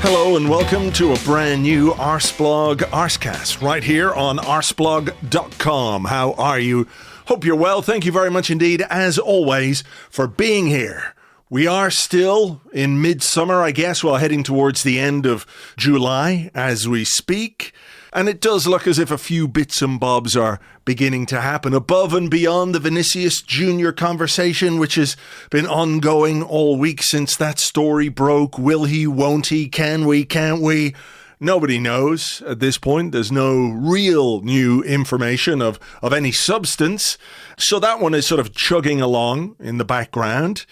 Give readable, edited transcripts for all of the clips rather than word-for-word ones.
Hello and welcome to a brand new Arseblog Arsecast right here on arseblog.com. How are you? Hope you're well. Thank you very much indeed, as always, for being here. We are still in midsummer, I guess, while heading towards the end of July as we speak. And it does look as if a few bits and bobs are beginning to happen above and beyond the Vinicius Junior conversation, which has been ongoing all week since that story broke. Will he, won't he, can we, can't we? Nobody knows at this point. There's no real new information of any substance. So that one is sort of chugging along in the background.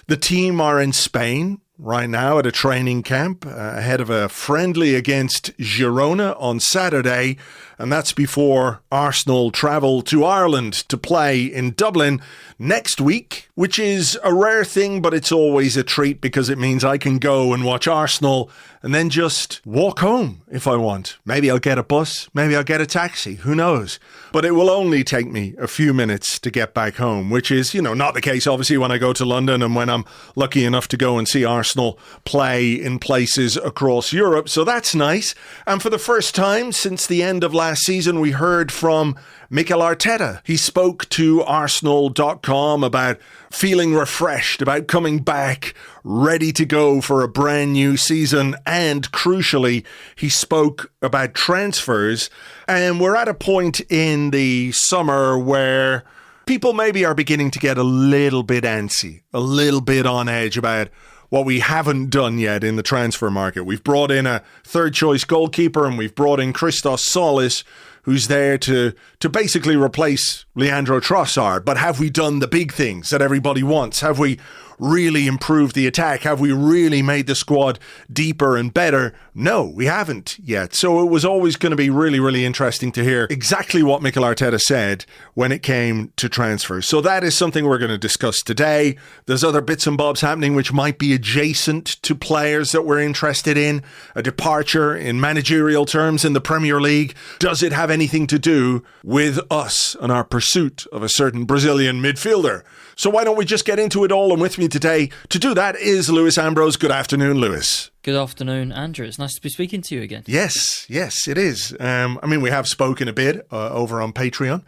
The team are in Spain right now at a training camp ahead of a friendly against Girona on Saturday. And that's before Arsenal travel to Ireland to play in Dublin next week, which is a rare thing, but it's always a treat because it means I can go and watch Arsenal and then just walk home if I want. Maybe I'll get a bus, maybe I'll get a taxi, who knows? But it will only take me a few minutes to get back home, which is, not the case obviously when I go to London and when I'm lucky enough to go and see Arsenal play in places across Europe. So that's nice. And for the first time since the end of last season, we heard from Mikel Arteta. He spoke to Arsenal.com about feeling refreshed, about coming back, ready to go for a brand new season. And crucially, he spoke about transfers. And we're at a point in the summer where people maybe are beginning to get a little bit antsy, a little bit on edge about what we haven't done yet in the transfer market. We've brought in a third choice goalkeeper and we've brought in Christos Solis, who's there to basically replace Leandro Trossard. But have we done the big things that everybody wants? Have we really improved the attack? Have we really made the squad deeper and better? No, we haven't yet. So it was always going to be really, really interesting to hear exactly what Mikel Arteta said when it came to transfers. So that is something we're going to discuss today. There's other bits and bobs happening which might be adjacent to players that we're interested in. A departure in managerial terms in the Premier League. Does it have anything to do with us and our pursuit of a certain Brazilian midfielder? So why don't we just get into it all? And with me today to do that is Lewis Ambrose. Good afternoon, Lewis. Good afternoon, Andrew. It's nice to be speaking to you again. Yes, it is. We have spoken a bit over on Patreon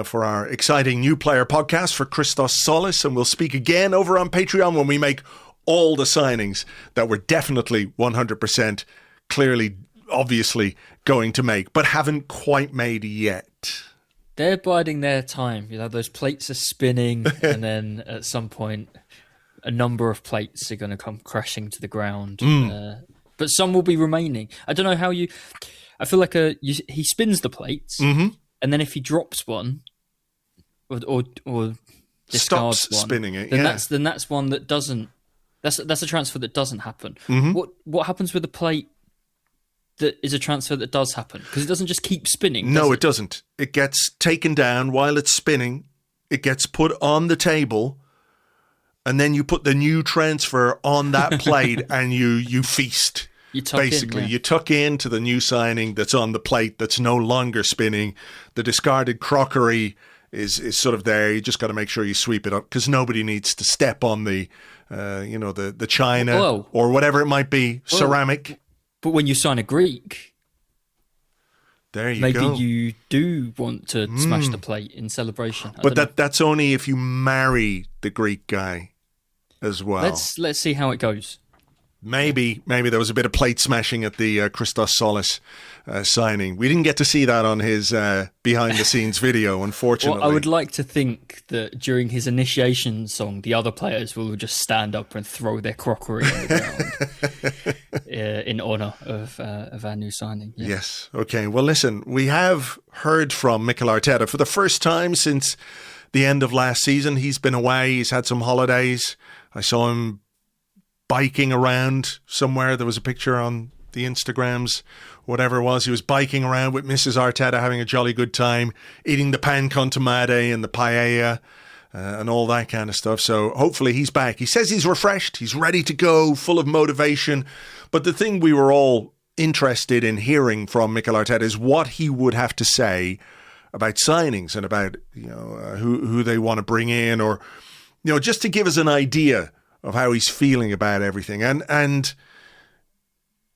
for our exciting new player podcast for Christos Solis, and we'll speak again over on Patreon when we make all the signings that we're definitely 100% clearly, obviously going to make, but haven't quite made yet. They're biding their time. Those plates are spinning, and then at some point, a number of plates are going to come crashing to the ground. But some will be remaining. I don't know how you... I feel like he spins the plates, and then if he drops one, or discards stops one, spinning it, then that's one that doesn't... That's a transfer that doesn't happen. What happens with the plate that is a transfer that does happen? Because it doesn't just keep spinning. No, it doesn't. It gets taken down while it's spinning. It gets put on the table, and then you put the new transfer on that plate and you feast. You tuck basically, in, you tuck into the new signing that's on the plate that's no longer spinning. The discarded crockery is sort of there. You just got to make sure you sweep it up because nobody needs to step on the china or whatever it might be, ceramic. But when you sign a Greek, maybe you do want to smash the plate in celebration. But that's only if you marry the Greek guy as well. Let's see how it goes. Maybe there was a bit of plate smashing at the Christos Solis signing. We didn't get to see that on his behind-the-scenes video, unfortunately. Well, I would like to think that during his initiation song, the other players will just stand up and throw their crockery on the ground in honour of our new signing. Yeah. Yes. Okay. Well, listen, we have heard from Mikel Arteta for the first time since the end of last season. He's been away. He's had some holidays. I saw him biking around somewhere. There was a picture on the Instagrams, whatever it was. He was biking around with Mrs. Arteta, having a jolly good time, eating the pan con tomate and the paella and all that kind of stuff. So hopefully he's back. He says he's refreshed. He's ready to go, full of motivation. But the thing we were all interested in hearing from Mikel Arteta is what he would have to say about signings and about who they want to bring in, or just to give us an idea of how he's feeling about everything. And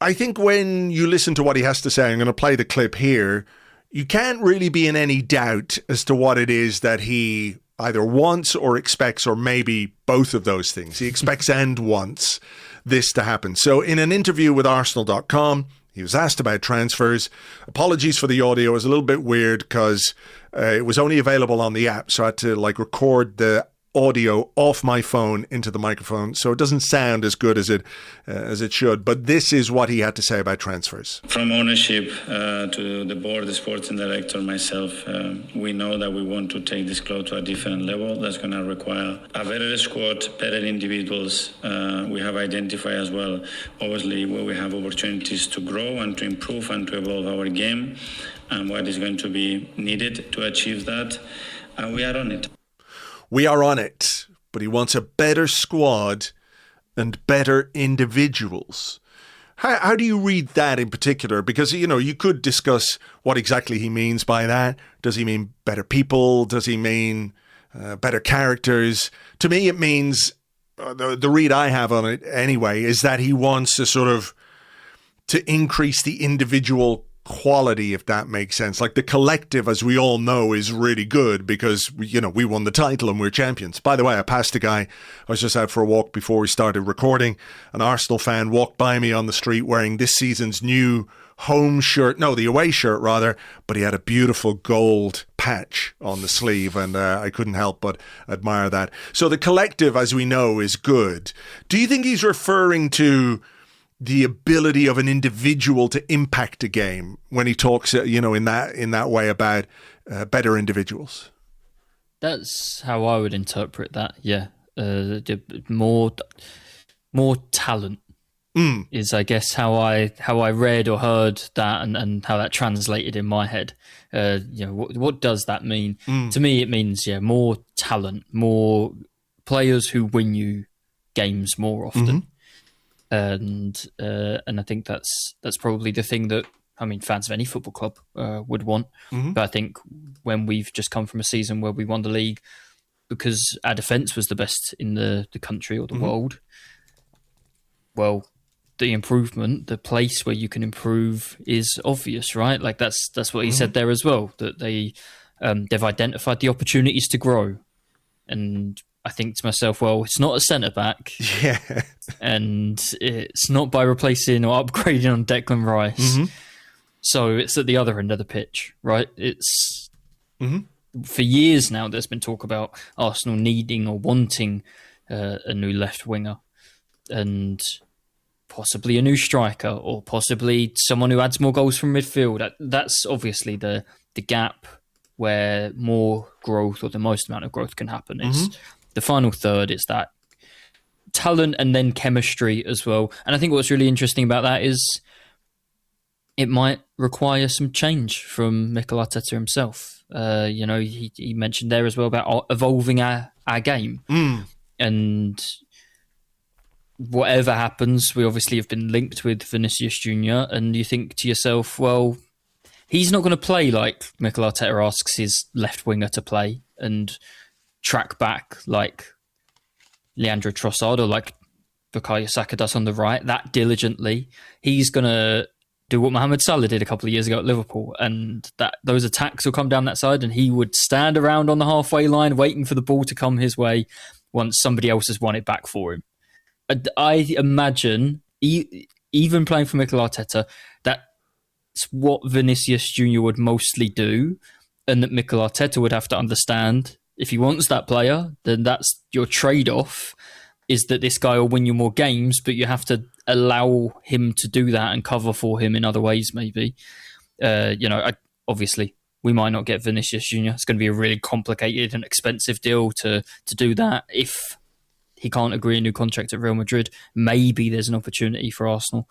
I think when you listen to what he has to say, I'm going to play the clip here, you can't really be in any doubt as to what it is that he either wants or expects, or maybe both of those things. He expects and wants this to happen. So in an interview with Arsenal.com, he was asked about transfers. Apologies for the audio. It was a little bit weird because it was only available on the app. So I had to record the audio off my phone into the microphone, so it doesn't sound as good as it should. But this is what he had to say about transfers. From ownership to the board, the sporting director, myself, we know that we want to take this club to a different level. That's going to require a better squad, better individuals. We have identified as well, obviously, where we have opportunities to grow and to improve and to evolve our game, and what is going to be needed to achieve that. And we are on it. We are on it, but he wants a better squad and better individuals. How do you read that in particular? Because, you could discuss what exactly he means by that. Does he mean better people? Does he mean better characters? To me, it means, the read I have on it anyway, is that he wants to increase the individual quality, if that makes sense. Like the collective, as we all know, is really good because we won the title and we're champions. By the way, I passed a guy. I was just out for a walk before we started recording. An Arsenal fan walked by me on the street wearing this season's new home shirt, no, the away shirt rather, but he had a beautiful gold patch on the sleeve, and I couldn't help but admire that. So the collective, as we know, is good. Do you think he's referring to the ability of an individual to impact a game when he talks, in that way about better individuals? That's how I would interpret that. Yeah, more talent is, I guess, how I read or heard that, and how that translated in my head. What does that mean? To me, it means more talent, more players who win you games more often. Mm-hmm. And I think that's probably the thing that, fans of any football club would want. Mm-hmm. But I think when we've just come from a season where we won the league because our defence was the best in the country or the mm-hmm. world, well, the improvement, the place where you can improve is obvious, right? Like that's what he mm-hmm. said there as well, that they've identified the opportunities to grow. And I think to myself, well, it's not a centre-back. Yeah. And it's not by replacing or upgrading on Declan Rice. Mm-hmm. So it's at the other end of the pitch, right? It's mm-hmm. for years now there's been talk about Arsenal needing or wanting a new left winger and possibly a new striker or possibly someone who adds more goals from midfield. That's obviously the gap where more growth or the most amount of growth can happen is mm-hmm. the final third is that talent and then chemistry as well. And I think what's really interesting about that is it might require some change from Mikel Arteta himself. He mentioned there as well about evolving our game. And whatever happens, we obviously have been linked with Vinicius Junior, and you think to yourself, well, he's not going to play like Mikel Arteta asks his left winger to play and track back like Leandro Trossard or like Bukayo Saka does on the right that diligently. He's going to do what Mohamed Salah did a couple of years ago at Liverpool, and that those attacks will come down that side and he would stand around on the halfway line waiting for the ball to come his way once somebody else has won it back for him. I imagine, even playing for Mikel Arteta, that's what Vinicius Junior would mostly do, and that Mikel Arteta would have to understand if he wants that player, then that's your trade-off, is that this guy will win you more games, but you have to allow him to do that and cover for him in other ways, maybe. Obviously, we might not get Vinicius Junior. It's going to be a really complicated and expensive deal to do that. If he can't agree a new contract at Real Madrid, maybe there's an opportunity for Arsenal.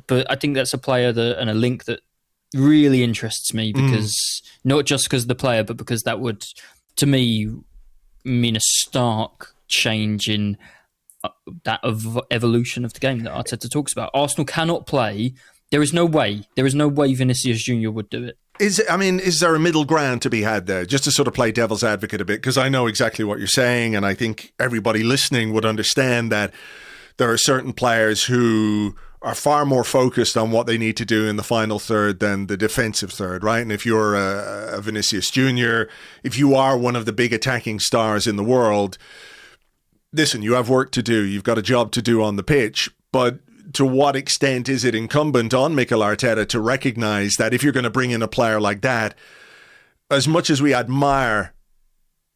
But I think that's a player and a link that really interests me, because not just because of the player, but because that would, to me, mean a stark change in that evolution of the game that Arteta talks about. Arsenal cannot play. There is no way Vinicius Junior would do it. Is there a middle ground to be had there? Just to sort of play devil's advocate a bit, because I know exactly what you're saying, and I think everybody listening would understand that there are certain players who are far more focused on what they need to do in the final third than the defensive third, right? And if you're a Vinicius Junior, if you are one of the big attacking stars in the world, listen, you have work to do. You've got a job to do on the pitch, but to what extent is it incumbent on Mikel Arteta to recognize that if you're going to bring in a player like that, as much as we admire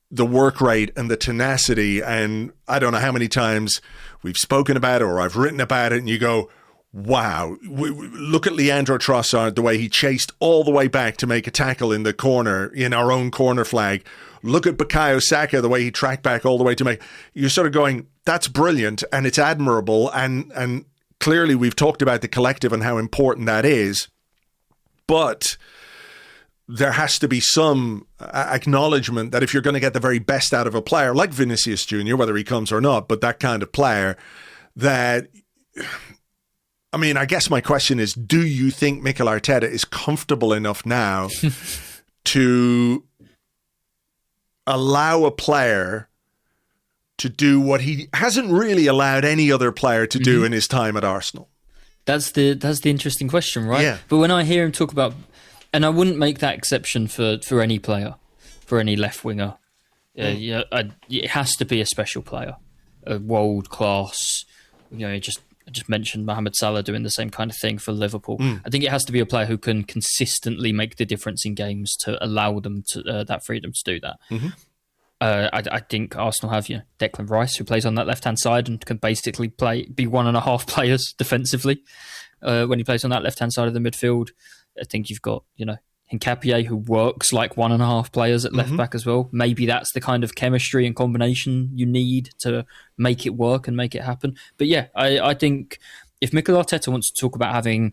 the work rate and the tenacity, and I don't know how many times we've spoken about it or I've written about it, and you go, wow, look at Leandro Trossard, the way he chased all the way back to make a tackle in the corner, in our own corner flag. Look at Bukayo Saka, the way he tracked back all the way to make... You're sort of going, that's brilliant and it's admirable, and clearly we've talked about the collective and how important that is, but there has to be some acknowledgement that if you're going to get the very best out of a player like Vinicius Junior, whether he comes or not, but that kind of player, that... I mean, I guess my question is, do you think Mikel Arteta is comfortable enough now to allow a player to do what he hasn't really allowed any other player to do in his time at Arsenal? That's the interesting question, right? Yeah. But when I hear him talk about... And I wouldn't make that exception for any player, for any left winger. It has to be a special player, a world class. I just mentioned Mohamed Salah doing the same kind of thing for Liverpool. I think it has to be a player who can consistently make the difference in games to allow them to that freedom to do that. I think Arsenal have Declan Rice, who plays on that left hand side and can basically be 1.5 players defensively when he plays on that left hand side of the midfield. I think you've got, Hincapié, who works like 1.5 players at left back as well. Maybe that's the kind of chemistry and combination you need to make it work and make it happen. But yeah, I think if Mikel Arteta wants to talk about having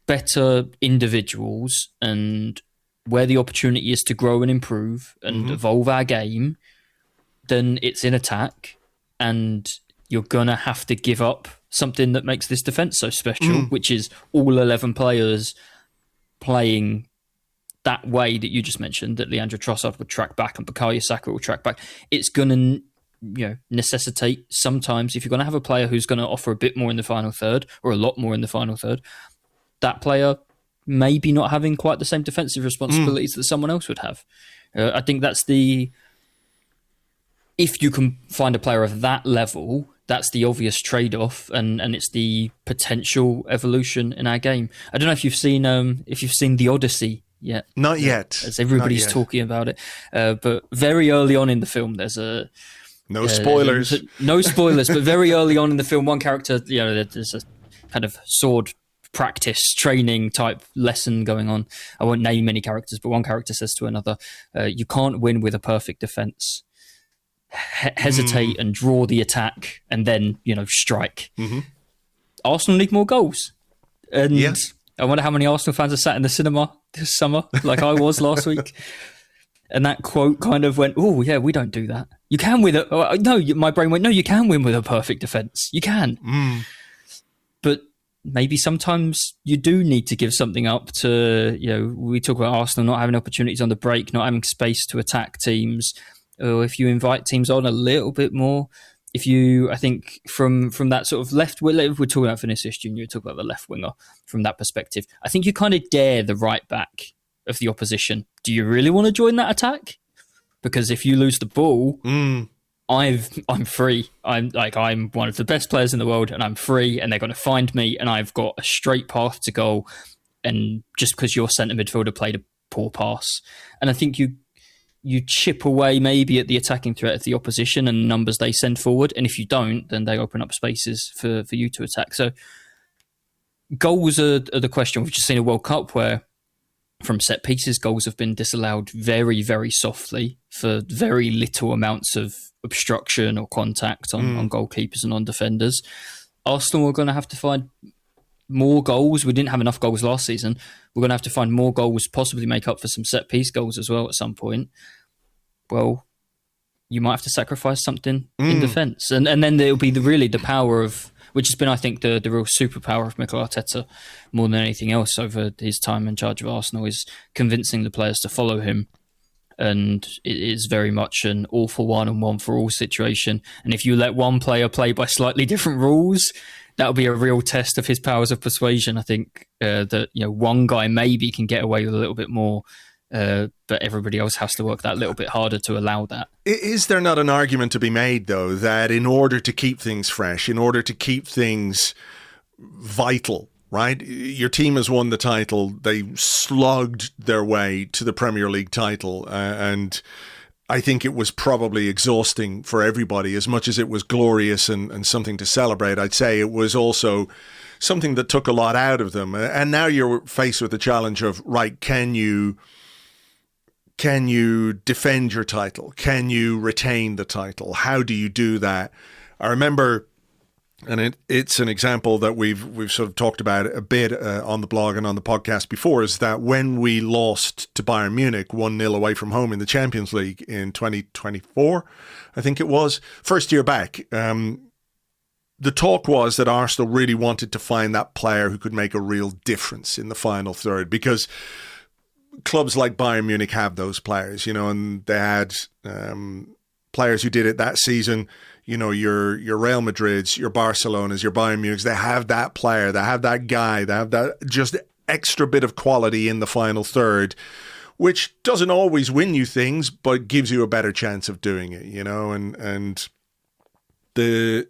better individuals and where the opportunity is to grow and improve and evolve our game, then it's in attack, and you're going to have to give up something that makes this defence so special, which is all 11 players playing that way that you just mentioned, that Leandro Trossard would track back and Bukayo Saka will track back. It's going to necessitate sometimes, if you're going to have a player who's going to offer a bit more in the final third or a lot more in the final third, that player maybe not having quite the same defensive responsibilities that someone else would have. I think that's if you can find a player of that level, that's the obvious trade-off, and it's the potential evolution in our game. I don't know if you've seen The Odyssey yet. Not yet. As everybody's talking about it. But very early on in the film, there's a... No spoilers. No spoilers, but very early on in the film, one character, there's a kind of sword practice training type lesson going on. I won't name any characters, but one character says to another, you can't win with a perfect defense. Hesitate and draw the attack and then, strike. Arsenal need more goals. And I wonder how many Arsenal fans are sat in the cinema this summer, like I was last week. And that quote kind of went, oh, yeah, we don't do that. You can win my brain went, no, you can win with a perfect defence. You can. But maybe sometimes you do need to give something up to, we talk about Arsenal not having opportunities on the break, not having space to attack teams. Or if you invite teams on a little bit more, I think from that sort of left, we're talking about Vinicius Junior, we're talking about the left winger from that perspective. I think you kind of dare the right back of the opposition. Do you really want to join that attack? Because if you lose the ball, I'm free. I'm one of the best players in the world, and I'm free, and they're going to find me, and I've got a straight path to goal. And just because your centre midfielder played a poor pass, and I think you chip away maybe at the attacking threat of the opposition and the numbers they send forward. And if you don't, then they open up spaces for you to attack. So goals are the question. We've just seen a World Cup where from set pieces, goals have been disallowed very, very softly for very little amounts of obstruction or contact on goalkeepers and on defenders. Arsenal are going to have to find more goals. We didn't have enough goals last season. We're going to have to find more goals, possibly make up for some set-piece goals as well at some point. Well, you might have to sacrifice something in defence. And then there'll be the power of, which has been, I think, the real superpower of Mikel Arteta more than anything else over his time in charge of Arsenal, is convincing the players to follow him. And it is very much an all-for-one and one-for-all situation. And if you let one player play by slightly different rules, that'll be a real test of his powers of persuasion. I think that one guy maybe can get away with a little bit more, but everybody else has to work that little bit harder to allow that. Is there not an argument to be made, though, that in order to keep things fresh, in order to keep things vital, right? Your team has won the title. They slugged their way to the Premier League title, and I think it was probably exhausting for everybody. As much as it was glorious and something to celebrate, I'd say it was also something that took a lot out of them. And now you're faced with the challenge of, right, can you defend your title? Can you retain the title? How do you do that? I remember, and it's an example that we've sort of talked about a bit on the blog and on the podcast before, is that when we lost to Bayern Munich 1-0 away from home in the Champions League in 2024, I think it was, first year back, the talk was that Arsenal really wanted to find that player who could make a real difference in the final third, because clubs like Bayern Munich have those players, and they had players who did it that season. Your Real Madrids, your Barcelonas, your Bayern Munichs, they have that player, they have that guy, they have that just extra bit of quality in the final third, which doesn't always win you things, but gives you a better chance of doing it, and the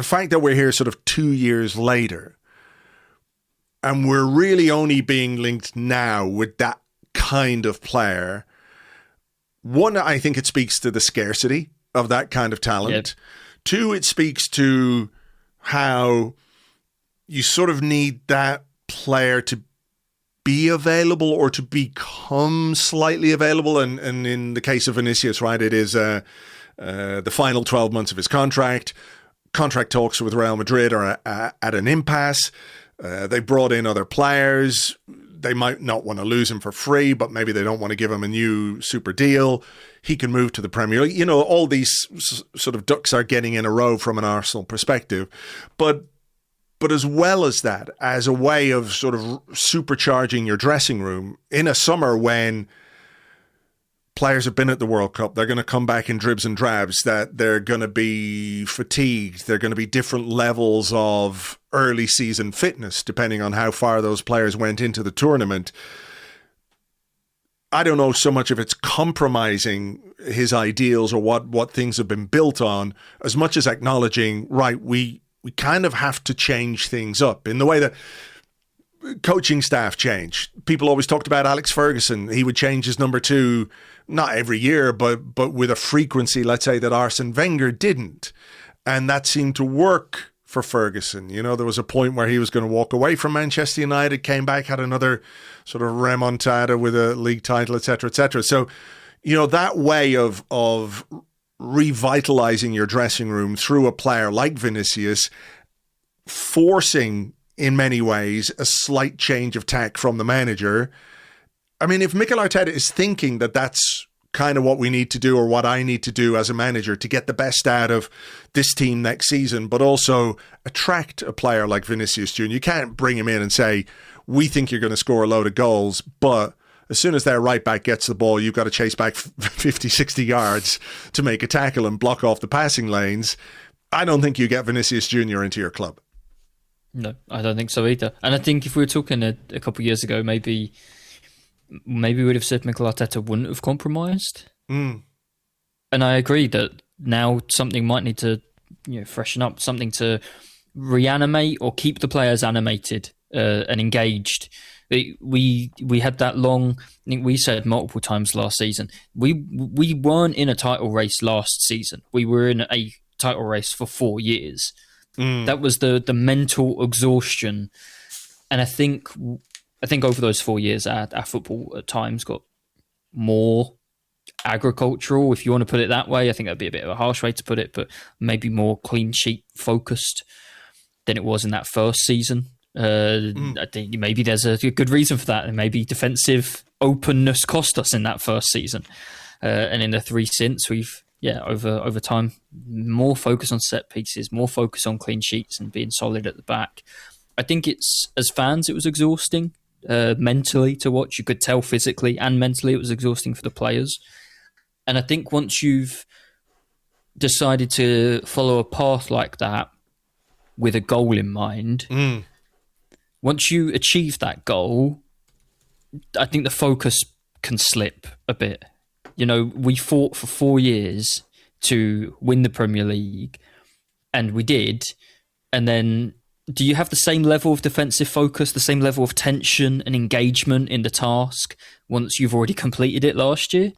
fact that we're here sort of 2 years later, and we're really only being linked now with that kind of player. One, I think it speaks to the scarcity of that kind of talent. Yep. Two, it speaks to how you sort of need that player to be available or to become slightly available. And in the case of Vinicius, right, it is the final 12 months of his contract. Contract talks with Real Madrid are at an impasse. They brought in other players. They might not want to lose him for free, but maybe they don't want to give him a new super deal. He can move to the Premier League. All these sort of ducks are getting in a row from an Arsenal perspective. But as well as that, as a way of sort of supercharging your dressing room in a summer when players have been at the World Cup, they're going to come back in dribs and drabs, that they're going to be fatigued. They're going to be different levels of early season fitness, depending on how far those players went into the tournament. I don't know so much if it's compromising his ideals or what things have been built on, as much as acknowledging, right, we kind of have to change things up in the way that coaching staff change. People always talked about Alex Ferguson. He would change his number 2, not every year, but with a frequency, let's say, that Arsene Wenger didn't. And that seemed to work for Ferguson. There was a point where he was going to walk away from Manchester United, came back, had another sort of remontada with a league title, etc., etc. So, that way of revitalizing your dressing room through a player like Vinicius, forcing in many ways a slight change of tack from the manager. I mean, if Mikel Arteta is thinking that that's kind of what we need to do, or what I need to do as a manager to get the best out of this team next season, but also attract a player like Vinicius Junior, you can't bring him in and say, we think you're going to score a load of goals, but as soon as their right back gets the ball, you've got to chase back 50, 60 yards to make a tackle and block off the passing lanes. I don't think you get Vinicius Junior into your club. No, I don't think so either. And I think if we were talking a couple of years ago, maybe we would have said Mikel Arteta wouldn't have compromised. And I agree that now something might need to freshen up, something to reanimate or keep the players animated and engaged. We had that long, I think we said multiple times last season, we weren't in a title race last season. We were in a title race for 4 years. That was the mental exhaustion. And I think over those 4 years, our football at times got more agricultural, if you want to put it that way. I think that'd be a bit of a harsh way to put it, but maybe more clean sheet focused than it was in that first season. I think maybe there's a good reason for that, and maybe defensive openness cost us in that first season. And in the 3 since, we've over time, more focus on set pieces, more focus on clean sheets and being solid at the back. I think it's, as fans, it was exhausting mentally to watch. You could tell physically and mentally it was exhausting for the players. And I think once you've decided to follow a path like that, with a goal in mind. Once you achieve that goal, I think the focus can slip a bit. You know, we fought for 4 years to win the Premier League, and we did. And then, do you have the same level of defensive focus, the same level of tension and engagement in the task once you've already completed it last year?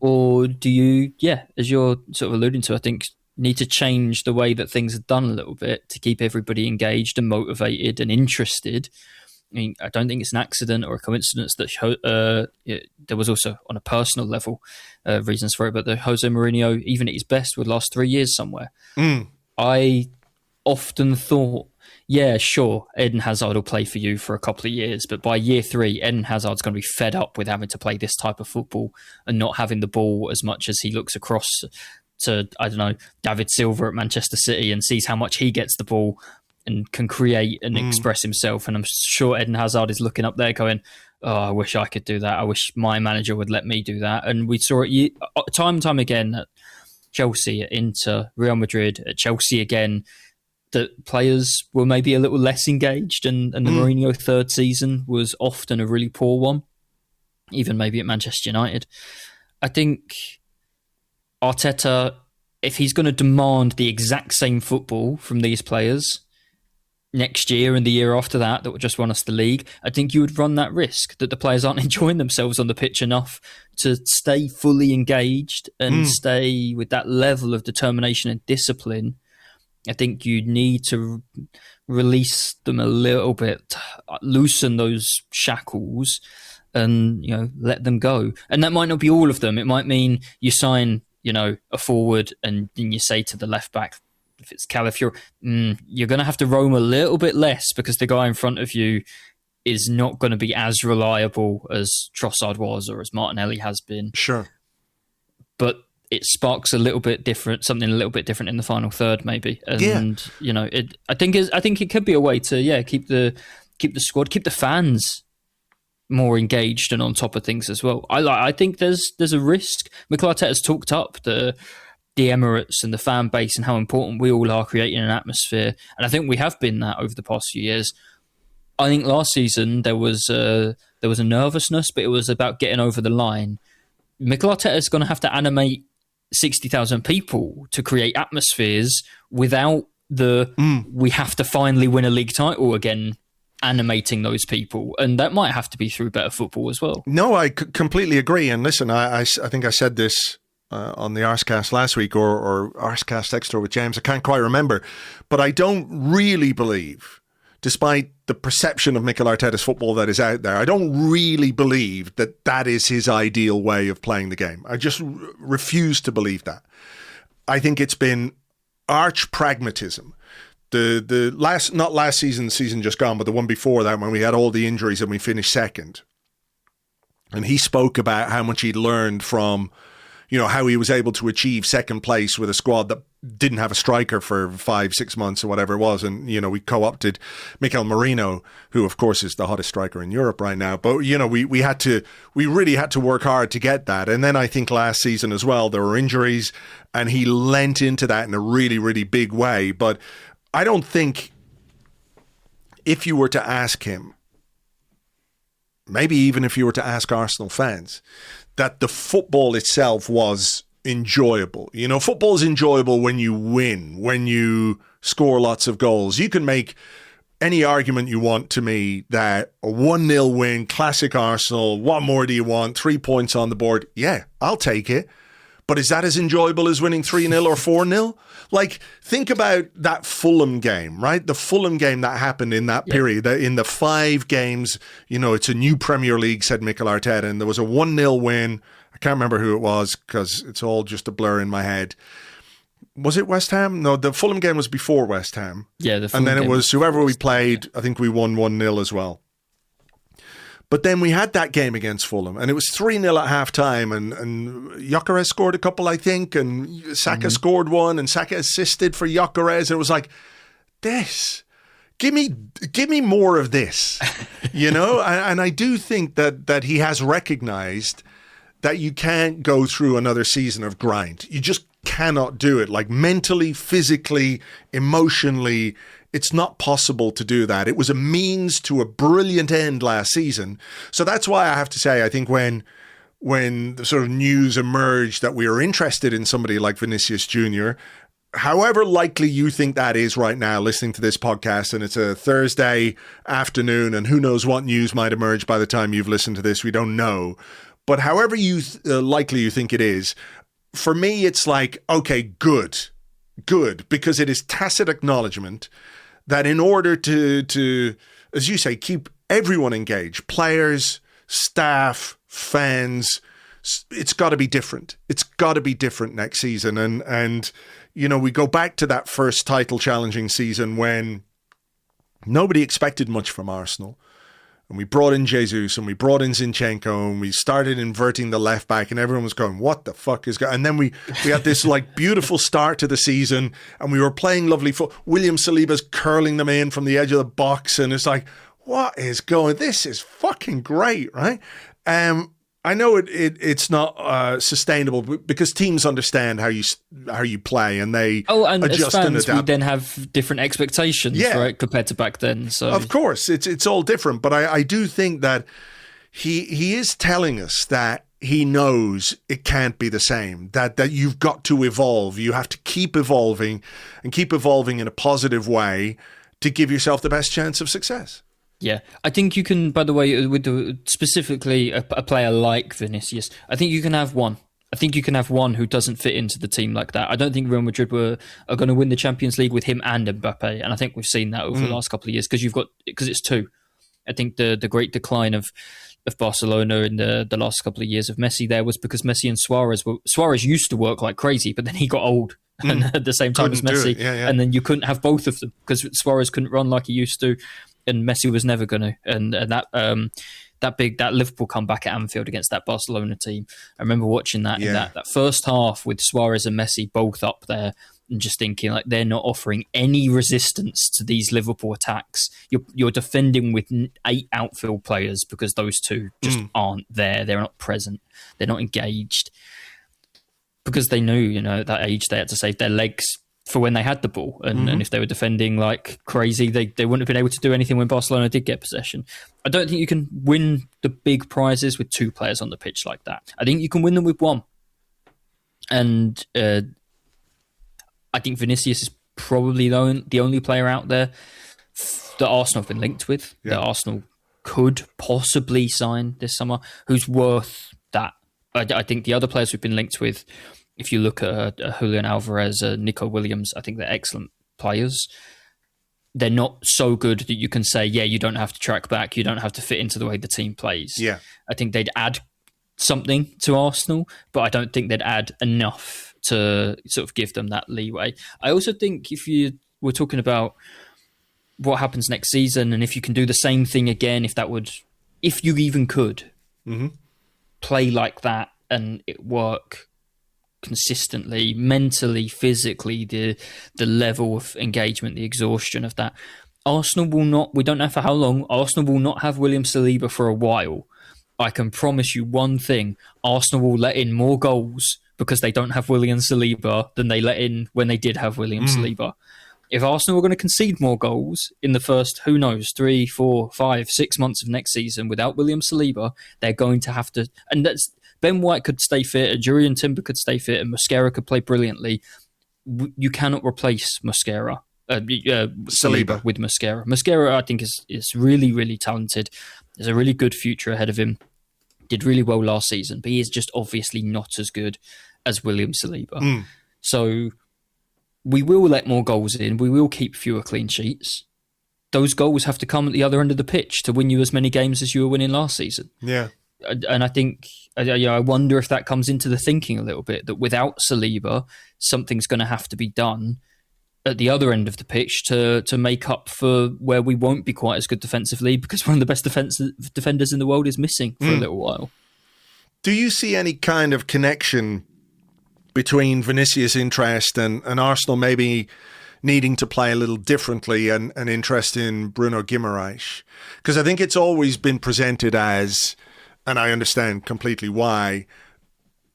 Or do you, as you're sort of alluding to, I think, need to change the way that things are done a little bit to keep everybody engaged and motivated and interested? I mean, I don't think it's an accident or a coincidence that there was also, on a personal level, reasons for it, but the Jose Mourinho, even at his best, would last 3 years somewhere. I often thought, yeah, sure, Eden Hazard will play for you for a couple of years, but by year 3, Eden Hazard's going to be fed up with having to play this type of football and not having the ball as much as he looks across to, I don't know, David Silva at Manchester City and sees how much he gets the ball and can create and express himself. And I'm sure Eden Hazard is looking up there going, oh, I wish I could do that. I wish my manager would let me do that. And we saw it time and time again at Chelsea, at Inter, Real Madrid, at Chelsea again, that players were maybe a little less engaged, and the Mourinho third season was often a really poor one, even maybe at Manchester United. I think Arteta, if he's going to demand the exact same football from these players next year and the year after that will just won us the league, I think you would run that risk that the players aren't enjoying themselves on the pitch enough to stay fully engaged and stay with that level of determination and discipline. I think you need to release them a little bit, loosen those shackles and, you know, let them go. And that might not be all of them. It might mean you sign, you know, a forward and then you say to the left back, if it's Calafiori, you're going to have to roam a little bit less because the guy in front of you is not going to be as reliable as Trossard was or as Martinelli has been. Sure. But it sparks a little bit different, something a little bit different in the final third, maybe. And you know, I think it could be a way to keep the squad, keep the fans more engaged and on top of things as well. I think there's a risk. Mikel Arteta has talked up the Emirates and the fan base and how important we all are creating an atmosphere, and I think we have been that over the past few years. I think last season there was a nervousness, but it was about getting over the line. Mikel Arteta is going to have to animate 60,000 people to create atmospheres without we have to finally win a league title again, animating those people. And that might have to be through better football as well. No, I completely agree. And listen, I think I said this on the Arsecast last week or Arsecast Extra with James. I can't quite remember. But I don't really believe, despite the perception of Mikel Arteta's football that is out there, I don't really believe that is his ideal way of playing the game. I just refuse to believe that. I think it's been arch pragmatism. Not last season, the season just gone, but the one before that, when we had all the injuries and we finished second. And he spoke about how much he'd learned from, you know, how he was able to achieve second place with a squad that didn't have a striker for 5-6 months or whatever it was. And, you know, we co-opted Mikel Merino, who of course is the hottest striker in Europe right now. But, you know, we really had to work hard to get that. And then I think last season as well, there were injuries and he lent into that in a really, really big way. But I don't think, if you were to ask him, maybe even if you were to ask Arsenal fans, that the football itself was enjoyable. You know, football is enjoyable when you win, when you score lots of goals. You can make any argument you want to me that a 1-0 win, classic Arsenal, what more do you want? 3 points on the board. Yeah, I'll take it. But is that as enjoyable as winning 3-0 or 4-0? Like, think about that Fulham game, right? The Fulham game that happened in that period, in the 5 games, you know, it's a new Premier League, said Mikel Arteta, and there was a 1-0 win. I can't remember who it was because it's all just a blur in my head. Was it West Ham? No, the Fulham game was before West Ham. Yeah, the Fulham and then it was whoever we played, yeah. I think we won 1-0 as well. But then we had that game against Fulham, and it was 3-0 at half-time, and Gyökeres scored a couple, I think, and Saka scored one, and Saka assisted for Gyökeres, and it was like, this, give me more of this, you know? And I do think that he has recognised that you can't go through another season of grind. You just cannot do it. Like, mentally, physically, emotionally, It's not possible to do that. It was a means to a brilliant end last season. So that's why I have to say, I think when the sort of news emerged that we are interested in somebody like Vinicius Junior, however likely you think that is right now, listening to this podcast, and it's a Thursday afternoon, and who knows what news might emerge by the time you've listened to this, we don't know. But however likely you think it is, for me, it's like, okay, good, because it is tacit acknowledgement that in order to, as you say, keep everyone engaged, players, staff, fans, it's got to be different. It's got to be different next season. And you know, we go back to that first title challenging season when nobody expected much from Arsenal. And we brought in Jesus and we brought in Zinchenko and we started inverting the left back and everyone was going, what the fuck is going on? And then we had this like beautiful start to the season and we were playing lovely football. William Saliba's curling them in from the edge of the box and it's like, what is going? This is fucking great, right? I know it's not sustainable because teams understand how you play and they adjust as fans, and adapt. We then have different expectations, right, compared to back then. So of course, it's all different. But I do think that he is telling us that he knows it can't be the same. That you've got to evolve. You have to keep evolving and keep evolving in a positive way to give yourself the best chance of success. Yeah, I think you can, by the way, with specifically a player like Vinicius, I think you can have one. I think you can have one who doesn't fit into the team like that. I don't think Real Madrid are going to win the Champions League with him and Mbappe, and I think we've seen that over the last couple of years because it's two. I think the great decline of Barcelona in the last couple of years of Messi there was because Messi and Suarez used to work like crazy, but then he got old and at the same time as Messi, and then you couldn't have both of them because Suarez couldn't run like he used to. And Messi was never going to, and that Liverpool comeback at Anfield against that Barcelona team. I remember watching that in that first half with Suarez and Messi both up there, and just thinking like they're not offering any resistance to these Liverpool attacks. You're defending with 8 outfield players because those two just aren't there. They're not present. They're not engaged because they knew, at that age they had to save their legs for when they had the ball, and if they were defending like crazy, they wouldn't have been able to do anything when Barcelona did get possession. I don't think you can win the big prizes with 2 players on the pitch like that. I think you can win them with 1. And I think Vinicius is probably the only player out there that Arsenal have been linked with, that Arsenal could possibly sign this summer, who's worth that. I think the other players we've been linked with, if you look at Julian Alvarez, Nico Williams, I think they're excellent players. They're not so good that you can say, you don't have to track back, you don't have to fit into the way the team plays. Yeah, I think they'd add something to Arsenal, but I don't think they'd add enough to sort of give them that leeway. I also think we're talking about what happens next season, and if you can do the same thing again, if you even could play like that and it work consistently, mentally, physically, the level of engagement, the exhaustion of that. Arsenal will not, we don't know for how long, Arsenal will not have William Saliba for a while. I can promise you one thing, Arsenal will let in more goals because they don't have William Saliba than they let in when they did have William Saliba. If Arsenal are going to concede more goals in the first, 3, 4, 5, 6 months of next season without William Saliba, they're going to have to, and that's, Ben White could stay fit, and Jurian Timber could stay fit, and Mosquera could play brilliantly. You cannot replace Saliba with Mosquera. Mosquera, I think, is really, really talented. There's a really good future ahead of him. Did really well last season, but he is just obviously not as good as William Saliba. So we will let more goals in. We will keep fewer clean sheets. Those goals have to come at the other end of the pitch to win you as many games as you were winning last season. Yeah. And I think, I wonder if that comes into the thinking a little bit, that without Saliba, something's going to have to be done at the other end of the pitch to make up for where we won't be quite as good defensively because one of the best defenders in the world is missing for a little while. Do you see any kind of connection between Vinicius' interest and Arsenal maybe needing to play a little differently and interest in Bruno Guimaraes? Because I think it's always been presented as, and I understand completely why,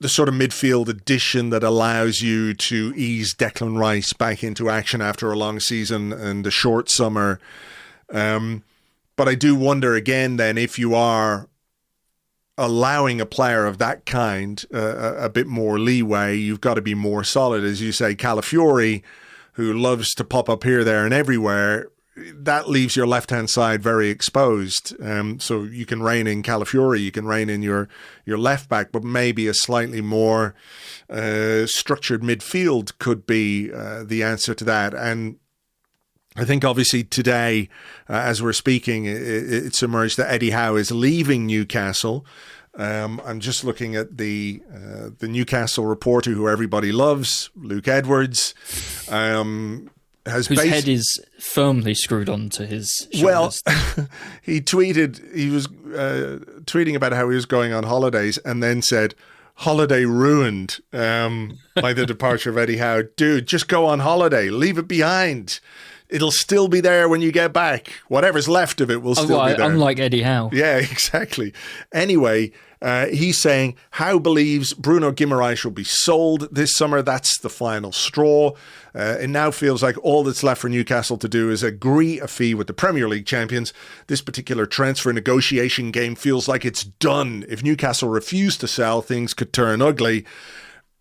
the sort of midfield addition that allows you to ease Declan Rice back into action after a long season and a short summer. But I do wonder again then, if you are allowing a player of that kind a bit more leeway, you've got to be more solid. As you say, Calafiori, who loves to pop up here, there and everywhere, that leaves your left-hand side very exposed. So you can rein in Calafiori, you can rein in your left back, but maybe a slightly more structured midfield could be the answer to that. And I think obviously today, as we're speaking, it's emerged that Eddie Howe is leaving Newcastle. I'm just looking at the Newcastle reporter who everybody loves, Luke Edwards, whose head is firmly screwed onto his shoulders. Well, he was tweeting about how he was going on holidays and then said, "Holiday ruined by the departure of Eddie Howe." Dude, just go on holiday, leave it behind. It'll still be there when you get back. Whatever's left of it will still be there. Unlike Eddie Howe. Yeah, exactly. Anyway, he's saying Howe believes Bruno Guimaraes will be sold this summer. That's the final straw. It now feels like all that's left for Newcastle to do is agree a fee with the Premier League champions. This particular transfer negotiation game feels like it's done. If Newcastle refuse to sell, things could turn ugly.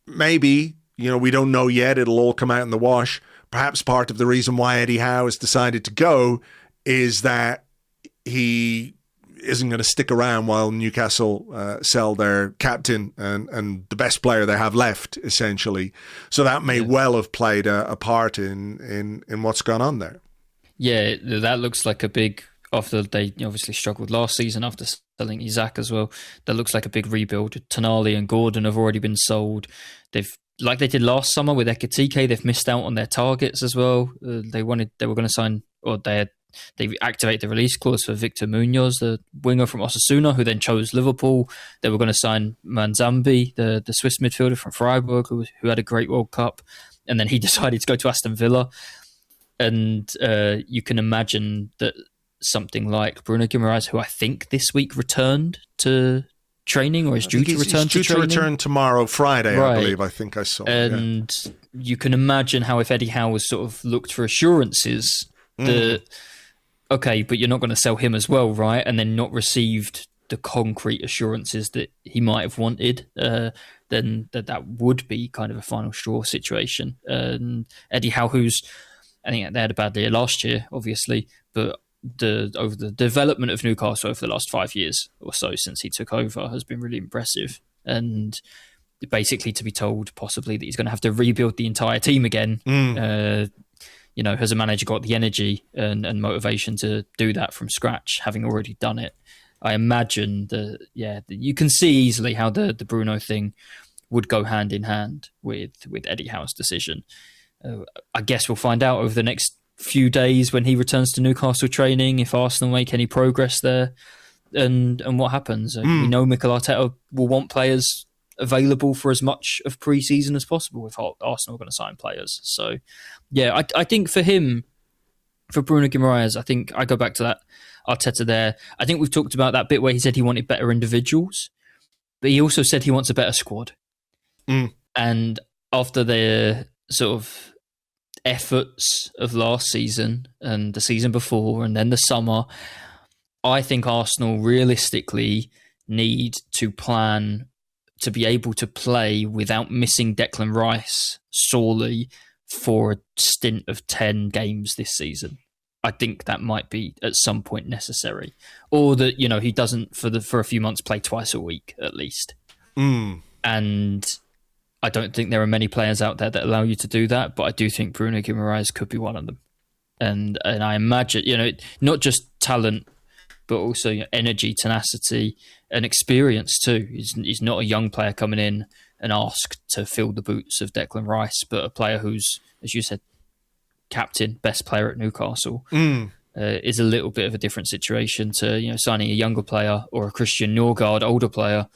Maybe, we don't know yet. It'll all come out in the wash. Perhaps part of the reason why Eddie Howe has decided to go is that he isn't going to stick around while Newcastle sell their captain and the best player they have left, essentially. So that may well have played a part in what's gone on there. Yeah, that looks like a big, after they obviously struggled last season after selling Isaac as well, that looks like a big rebuild. Tonali and Gordon have already been sold. Like they did last summer with Ekitike, they've missed out on their targets as well. They were going to sign, or they activated the release clause for Victor Munoz, the winger from Osasuna, who then chose Liverpool. They were going to sign Manzambi, the Swiss midfielder from Freiburg, who had a great World Cup, and then he decided to go to Aston Villa. And you can imagine that something like Bruno Guimaraes, who I think this week returned to training, or is due to return to training. He's due to return tomorrow, Friday, right. I believe. I think I saw. And you can imagine how if Eddie Howe was sort of looked for assurances that, okay, but you're not going to sell him as well, right? And then not received the concrete assurances that he might have wanted, then that would be kind of a final straw situation. And Eddie Howe, I think they had a bad year last year, obviously, but over the development of Newcastle over the last 5 years or so since he took over has been really impressive. And basically to be told possibly that he's going to have to rebuild the entire team again, has a manager got the energy and motivation to do that from scratch, having already done it? I imagine that you can see easily how the Bruno thing would go hand in hand with Eddie Howe's decision. I guess we'll find out over the next few days when he returns to Newcastle training, if Arsenal make any progress there and what happens. We know Mikel Arteta will want players available for as much of pre-season as possible if Arsenal are going to sign players. So I think for him, for Bruno Guimaraes, I think I go back to that Arteta there. I think we've talked about that bit where he said he wanted better individuals, but he also said he wants a better squad. And after the sort of efforts of last season and the season before and then the summer, I think Arsenal realistically need to plan to be able to play without missing Declan Rice sorely for a stint of 10 games this season. I think that might be at some point necessary, or that he doesn't for a few months play twice a week at least. And I don't think there are many players out there that allow you to do that, but I do think Bruno Guimaraes could be one of them. And I imagine, not just talent, but also energy, tenacity, and experience too. He's not a young player coming in and asked to fill the boots of Declan Rice, but a player who's, as you said, captain, best player at Newcastle. Is a little bit of a different situation to signing a younger player or a Christian Norgard, older player,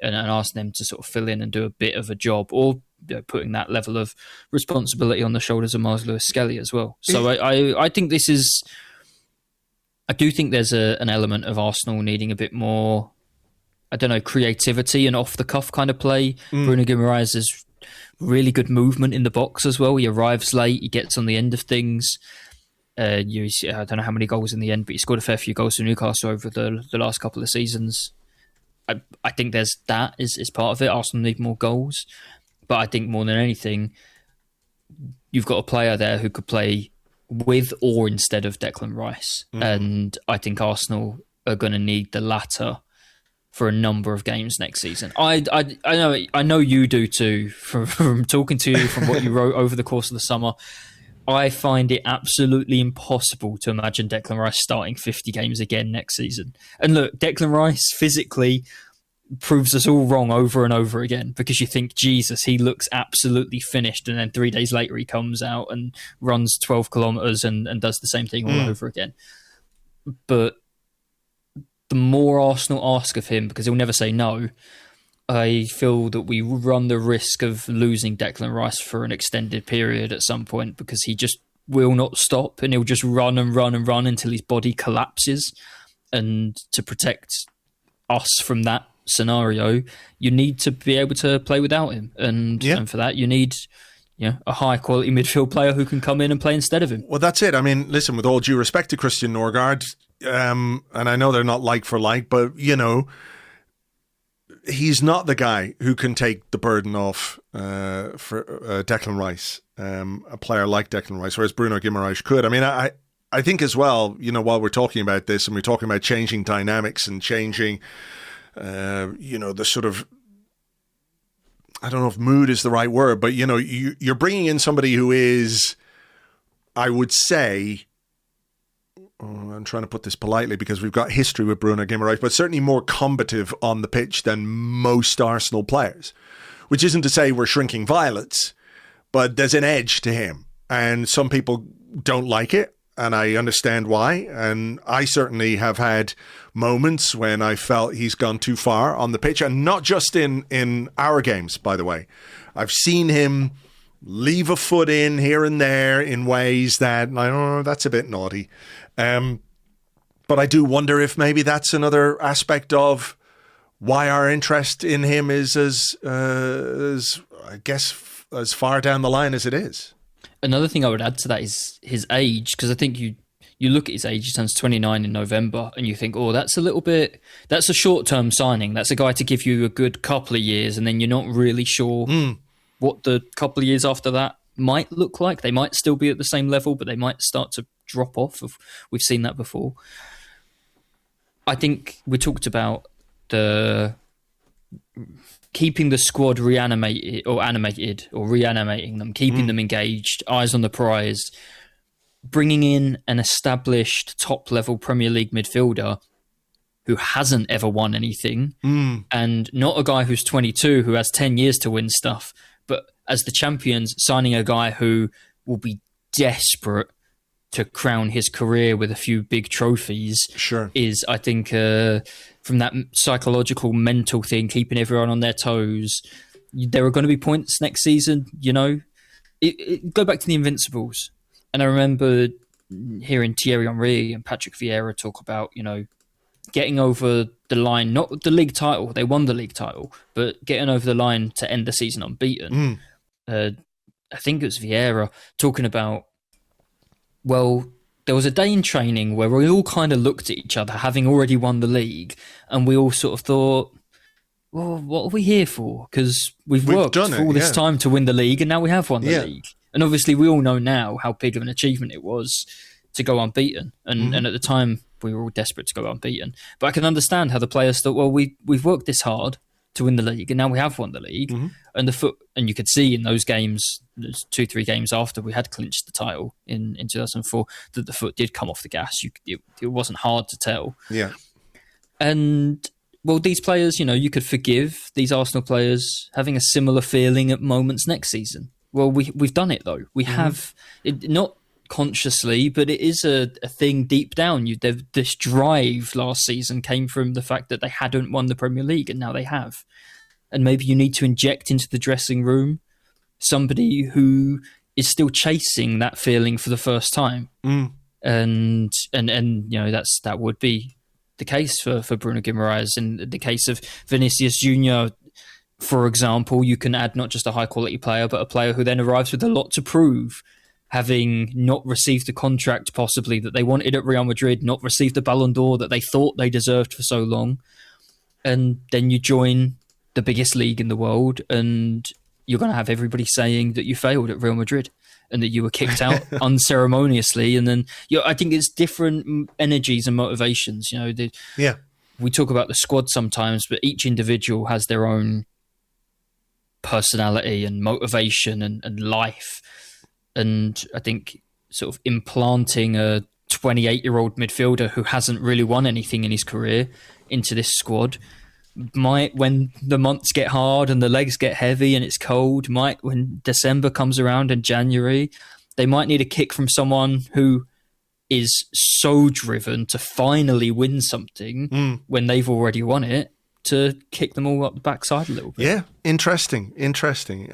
and asking them to sort of fill in and do a bit of a job, or putting that level of responsibility on the shoulders of Miles Lewis-Skelly as well. So I think this is... I do think there's an element of Arsenal needing a bit more I don't know, creativity and off the cuff kind of play. Bruno Guimaraes has really good movement in the box as well. He arrives late, he gets on the end of things. I don't know how many goals in the end, but he scored a fair few goals for Newcastle over the last couple of seasons. I think there's that is part of it. Arsenal need more goals, but I think more than anything, you've got a player there who could play with or instead of Declan Rice, and I think Arsenal are going to need the latter for a number of games next season. I know you do too. From talking to you, from what you wrote over the course of the summer, I find it absolutely impossible to imagine Declan Rice starting 50 games again next season. And look, Declan Rice physically proves us all wrong over and over again, because you think, Jesus, he looks absolutely finished, and then 3 days later he comes out and runs 12 kilometres and does the same thing all over again. But the more Arsenal ask of him, because he'll never say no, I feel that we run the risk of losing Declan Rice for an extended period at some point, because he just will not stop, and he'll just run and run and run until his body collapses. And to protect us from that scenario, you need to be able to play without him. And for that, you need a high-quality midfield player who can come in and play instead of him. Well, that's it. I mean, listen, with all due respect to Christian Norgard, and I know they're not like for like, but, he's not the guy who can take the burden off for Declan Rice, a player like Declan Rice, whereas Bruno Guimaraes could. I mean, I think as well, while we're talking about this and we're talking about changing dynamics and changing, the sort of, I don't know if mood is the right word, but, you're bringing in somebody who is, I would say, I'm trying to put this politely because we've got history with Bruno Guimaraes, but certainly more combative on the pitch than most Arsenal players, which isn't to say we're shrinking violets, but there's an edge to him. And some people don't like it, and I understand why. And I certainly have had moments when I felt he's gone too far on the pitch, and not just in our games, by the way. I've seen him leave a foot in here and there in ways that, I don't know, that's a bit naughty. But I do wonder if maybe that's another aspect of why our interest in him is as I guess, as far down the line as it is. Another thing I would add to that is his age, because I think you look at his age, he turns 29 in November, and you think, that's a short-term signing. That's a guy to give you a good couple of years, and then you're not really sure what the couple of years after that might look like. They might still be at the same level, but they might start to drop off. We've seen that before. I think we talked about the keeping the squad reanimated or reanimating them, keeping them engaged, eyes on the prize, bringing in an established top-level Premier League midfielder who hasn't ever won anything, and not a guy who's 22 who has 10 years to win stuff, but as the champions, signing a guy who will be desperate to crown his career with a few big trophies is, I think, from that psychological, mental thing, keeping everyone on their toes. There are going to be points next season, go back to the Invincibles. And I remember hearing Thierry Henry and Patrick Vieira talk about, getting over the line, not the league title, they won the league title, but getting over the line to end the season unbeaten. I think it was Vieira talking about, there was a day in training where we all kind of looked at each other, having already won the league, and we all sort of thought, what are we here for? Because we've worked for all this time to win the league, and now we have won the league. And obviously we all know now how big of an achievement it was to go unbeaten. And at the time, we were all desperate to go unbeaten. But I can understand how the players thought, we've worked this hard to win the league, and now we have won the league. And and you could see in those games, 2-3 games after we had clinched the title in 2004, that the foot did come off the gas. It wasn't hard to tell. Yeah. And these players, you could forgive these Arsenal players having a similar feeling at moments next season. We've done it though. We have it, not consciously, but it is a thing deep down. This drive last season came from the fact that they hadn't won the Premier League, and now they have. And maybe you need to inject into the dressing room somebody who is still chasing that feeling for the first time. And that would be the case for Bruno Guimaraes. In the case of Vinicius Junior, for example, you can add not just a high-quality player, but a player who then arrives with a lot to prove, having not received the contract possibly that they wanted at Real Madrid, not received the Ballon d'Or that they thought they deserved for so long. And then you join the biggest league in the world, and you're going to have everybody saying that you failed at Real Madrid and that you were kicked out unceremoniously. And then I think it's different energies and motivations. We talk about the squad sometimes, but each individual has their own personality and motivation and life. And I think sort of implanting a 28-year-old midfielder who hasn't really won anything in his career into this squad might, when the months get hard and the legs get heavy and it's cold, when December comes around and January, they might need a kick from someone who is so driven to finally win something when they've already won it, to kick them all up the backside a little bit. Yeah, interesting.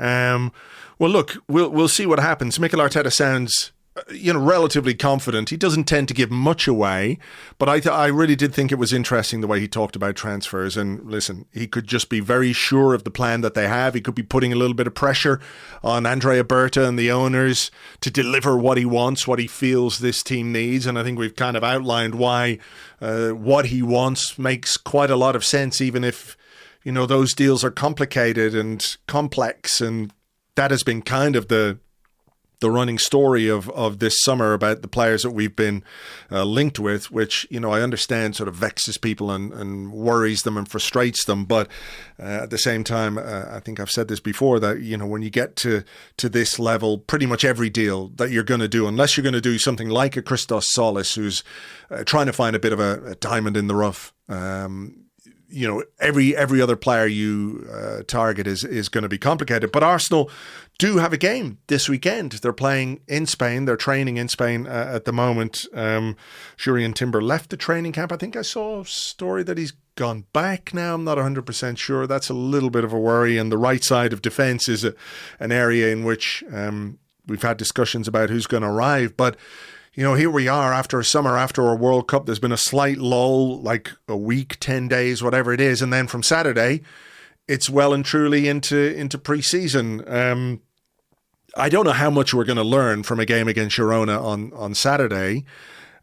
Well, look, we'll see what happens. Mikel Arteta sounds, relatively confident. He doesn't tend to give much away, but I really did think it was interesting the way he talked about transfers. And listen, he could just be very sure of the plan that they have. He could be putting a little bit of pressure on Andrea Berta and the owners to deliver what he wants, what he feels this team needs. And I think we've kind of outlined why what he wants makes quite a lot of sense, even if, those deals are complicated and complex. And that has been kind of the running story of this summer about the players that we've been linked with, which, I understand sort of vexes people and worries them and frustrates them. But at the same time, I think I've said this before, that, when you get to this level, pretty much every deal that you're going to do, unless you're going to do something like a Christos Solis, who's trying to find a bit of a diamond in the rough, every other player you target is going to be complicated. But Arsenal do have a game this weekend. They're playing in Spain. They're training in Spain at the moment. Jurriën Timber left the training camp. I think I saw a story that he's gone back now. I'm not 100% sure. That's a little bit of a worry. And the right side of defence is an area in which we've had discussions about who's going to arrive. But here we are after a summer, after a World Cup. There's been a slight lull, like a week, 10 days, whatever it is. And then from Saturday, it's well and truly into pre-season. I don't know how much we're going to learn from a game against Girona on Saturday.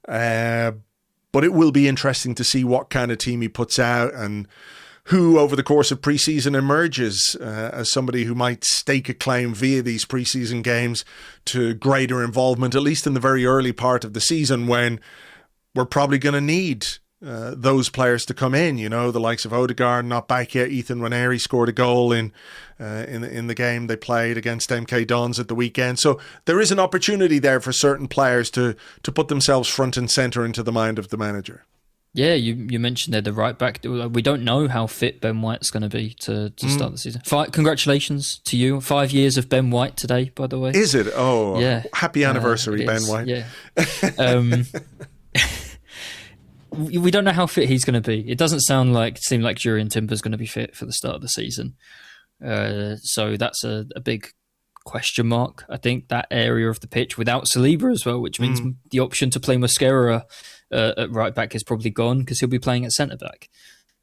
But it will be interesting to see what kind of team he puts out and who over the course of pre-season emerges as somebody who might stake a claim via these pre-season games to greater involvement, at least in the very early part of the season, when we're probably going to need those players to come in. The likes of Odegaard not back yet. Ethan Nwaneri scored a goal in the game they played against MK Dons at the weekend. So there is an opportunity there for certain players to put themselves front and centre into the mind of the manager. Yeah, you mentioned there the right back. We don't know how fit Ben White's going to be to start the season. Congratulations to you. 5 years of Ben White today, by the way. Is it? Oh, yeah. Happy anniversary, Ben White. Yeah. We don't know how fit he's going to be. It doesn't seem like Jurriën Timber's going to be fit for the start of the season. So that's a big question mark. I think that area of the pitch without Saliba as well, which means the option to play Mosquera at right back is probably gone because he'll be playing at centre back.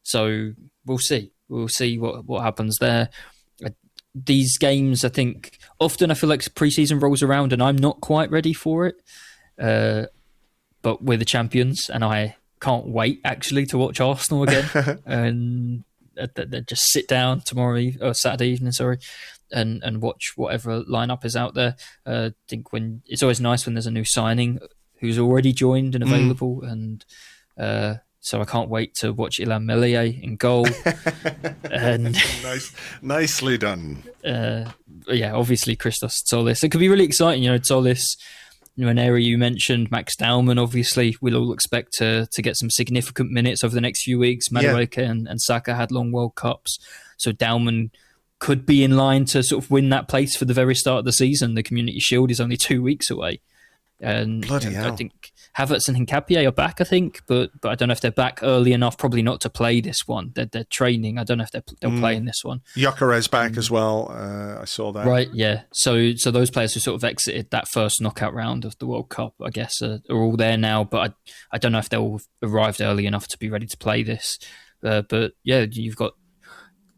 So we'll see. We'll see what happens there. These games, I think, often I feel like pre-season rolls around and I'm not quite ready for it. But we're the champions and I can't wait actually to watch Arsenal again and just sit down Saturday evening, and watch whatever lineup is out there. I think it's always nice when there's a new signing who's already joined and available, and so I can't wait to watch Ilham Meslier in goal. And nicely done. Obviously Christos Solis. It could be really exciting. Solis, an area you mentioned, Max Daumann, obviously we'll all expect to get some significant minutes over the next few weeks. Madueke and Saka had long World Cups, so Daumann could be in line to sort of win that place for the very start of the season. The Community Shield is only 2 weeks away. And Bloody hell. I think Havertz and Hincapié are back, I think, but I don't know if they're back early enough, probably not to play this one. They're training. I don't know if they'll play in this one. Gyökeres back as well. I saw that. Right, yeah. So those players who sort of exited that first knockout round of the World Cup, I guess, are all there now, but I don't know if they'll have arrived early enough to be ready to play this. But yeah, you've got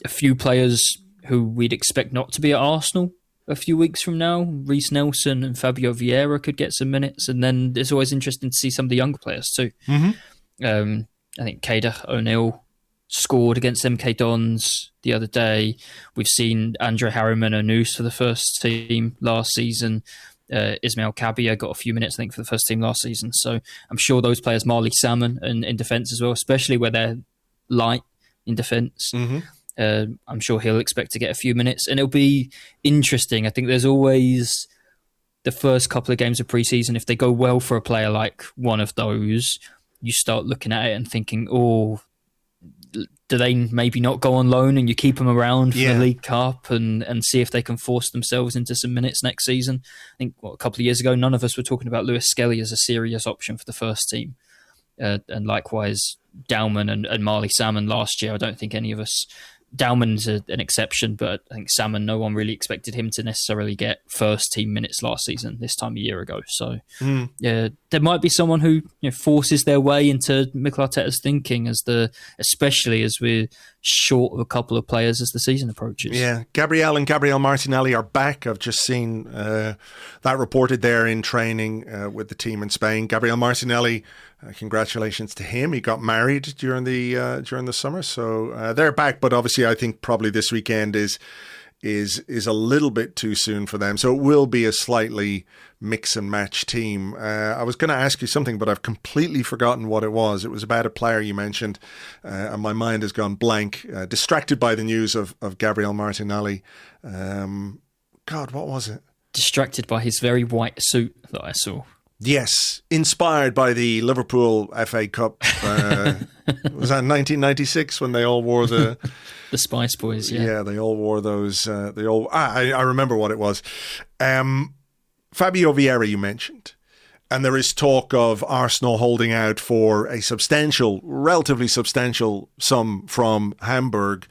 a few players who we'd expect not to be at Arsenal a few weeks from now. Reece Nelson and Fabio Vieira could get some minutes, and then it's always interesting to see some of the younger players too. I think Kader O'Neill scored against MK Dons the other day. We've seen Andre Harriman Onus for the first team last season. Ismail Kabia got a few minutes, I think, for the first team last season. So I'm sure those players, Marley Salmon in defence as well, especially where they're light in defence. I'm sure he'll expect to get a few minutes, and it'll be interesting. I think there's always the first couple of games of pre-season. If they go well for a player like one of those, you start looking at it and thinking, oh, do they maybe not go on loan and you keep them around for the League Cup and see if they can force themselves into some minutes next season? I think a couple of years ago, none of us were talking about Lewis Skelly as a serious option for the first team. And likewise, Dowman and Marley Salmon last year. I don't think any of us... Dowman's an exception, but I think Salmon, no one really expected him to necessarily get first team minutes last season, this time a year ago. So, yeah, there might be someone who forces their way into Mikel Arteta's thinking, especially as we're short of a couple of players as the season approaches. Yeah, Gabriel and Gabriel Martinelli are back. I've just seen that reported there in training with the team in Spain. Gabriel Martinelli, congratulations to him. He got married during the summer, so they're back. But obviously, I think probably this weekend is a little bit too soon for them. So it will be a slightly mix and match team. I was going to ask you something, but I've completely forgotten what it was. It was about a player you mentioned, and my mind has gone blank. Distracted by the news of Gabriel Martinelli. God, what was it? Distracted by his very white suit that I saw. Yes, inspired by the Liverpool FA Cup. Was that 1996 when they all wore the Spice Boys? Yeah, they all wore those. I remember what it was. Fabio Vieira, you mentioned, and there is talk of Arsenal holding out for a relatively substantial sum from Hamburg,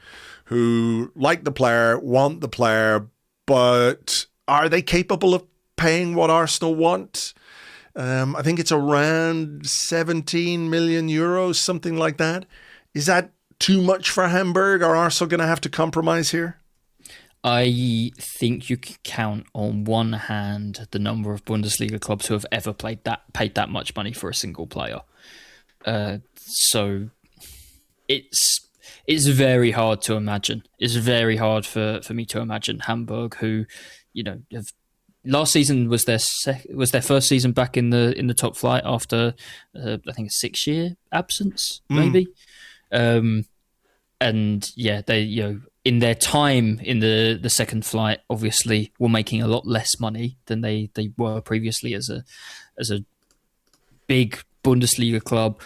who like the player, want the player, but are they capable of paying what Arsenal want? I think it's around 17 million euros, something like that. Is that too much for Hamburg? Are Arsenal going to have to compromise here? I think you can count on one hand the number of Bundesliga clubs who have ever paid that much money for a single player. So it's very hard to imagine. It's very hard for me to imagine Hamburg, who have. Last season was their first season back in the top flight after I think a 6-year absence, maybe. And yeah, they in their time in the second flight, obviously were making a lot less money than they were previously as a big Bundesliga club.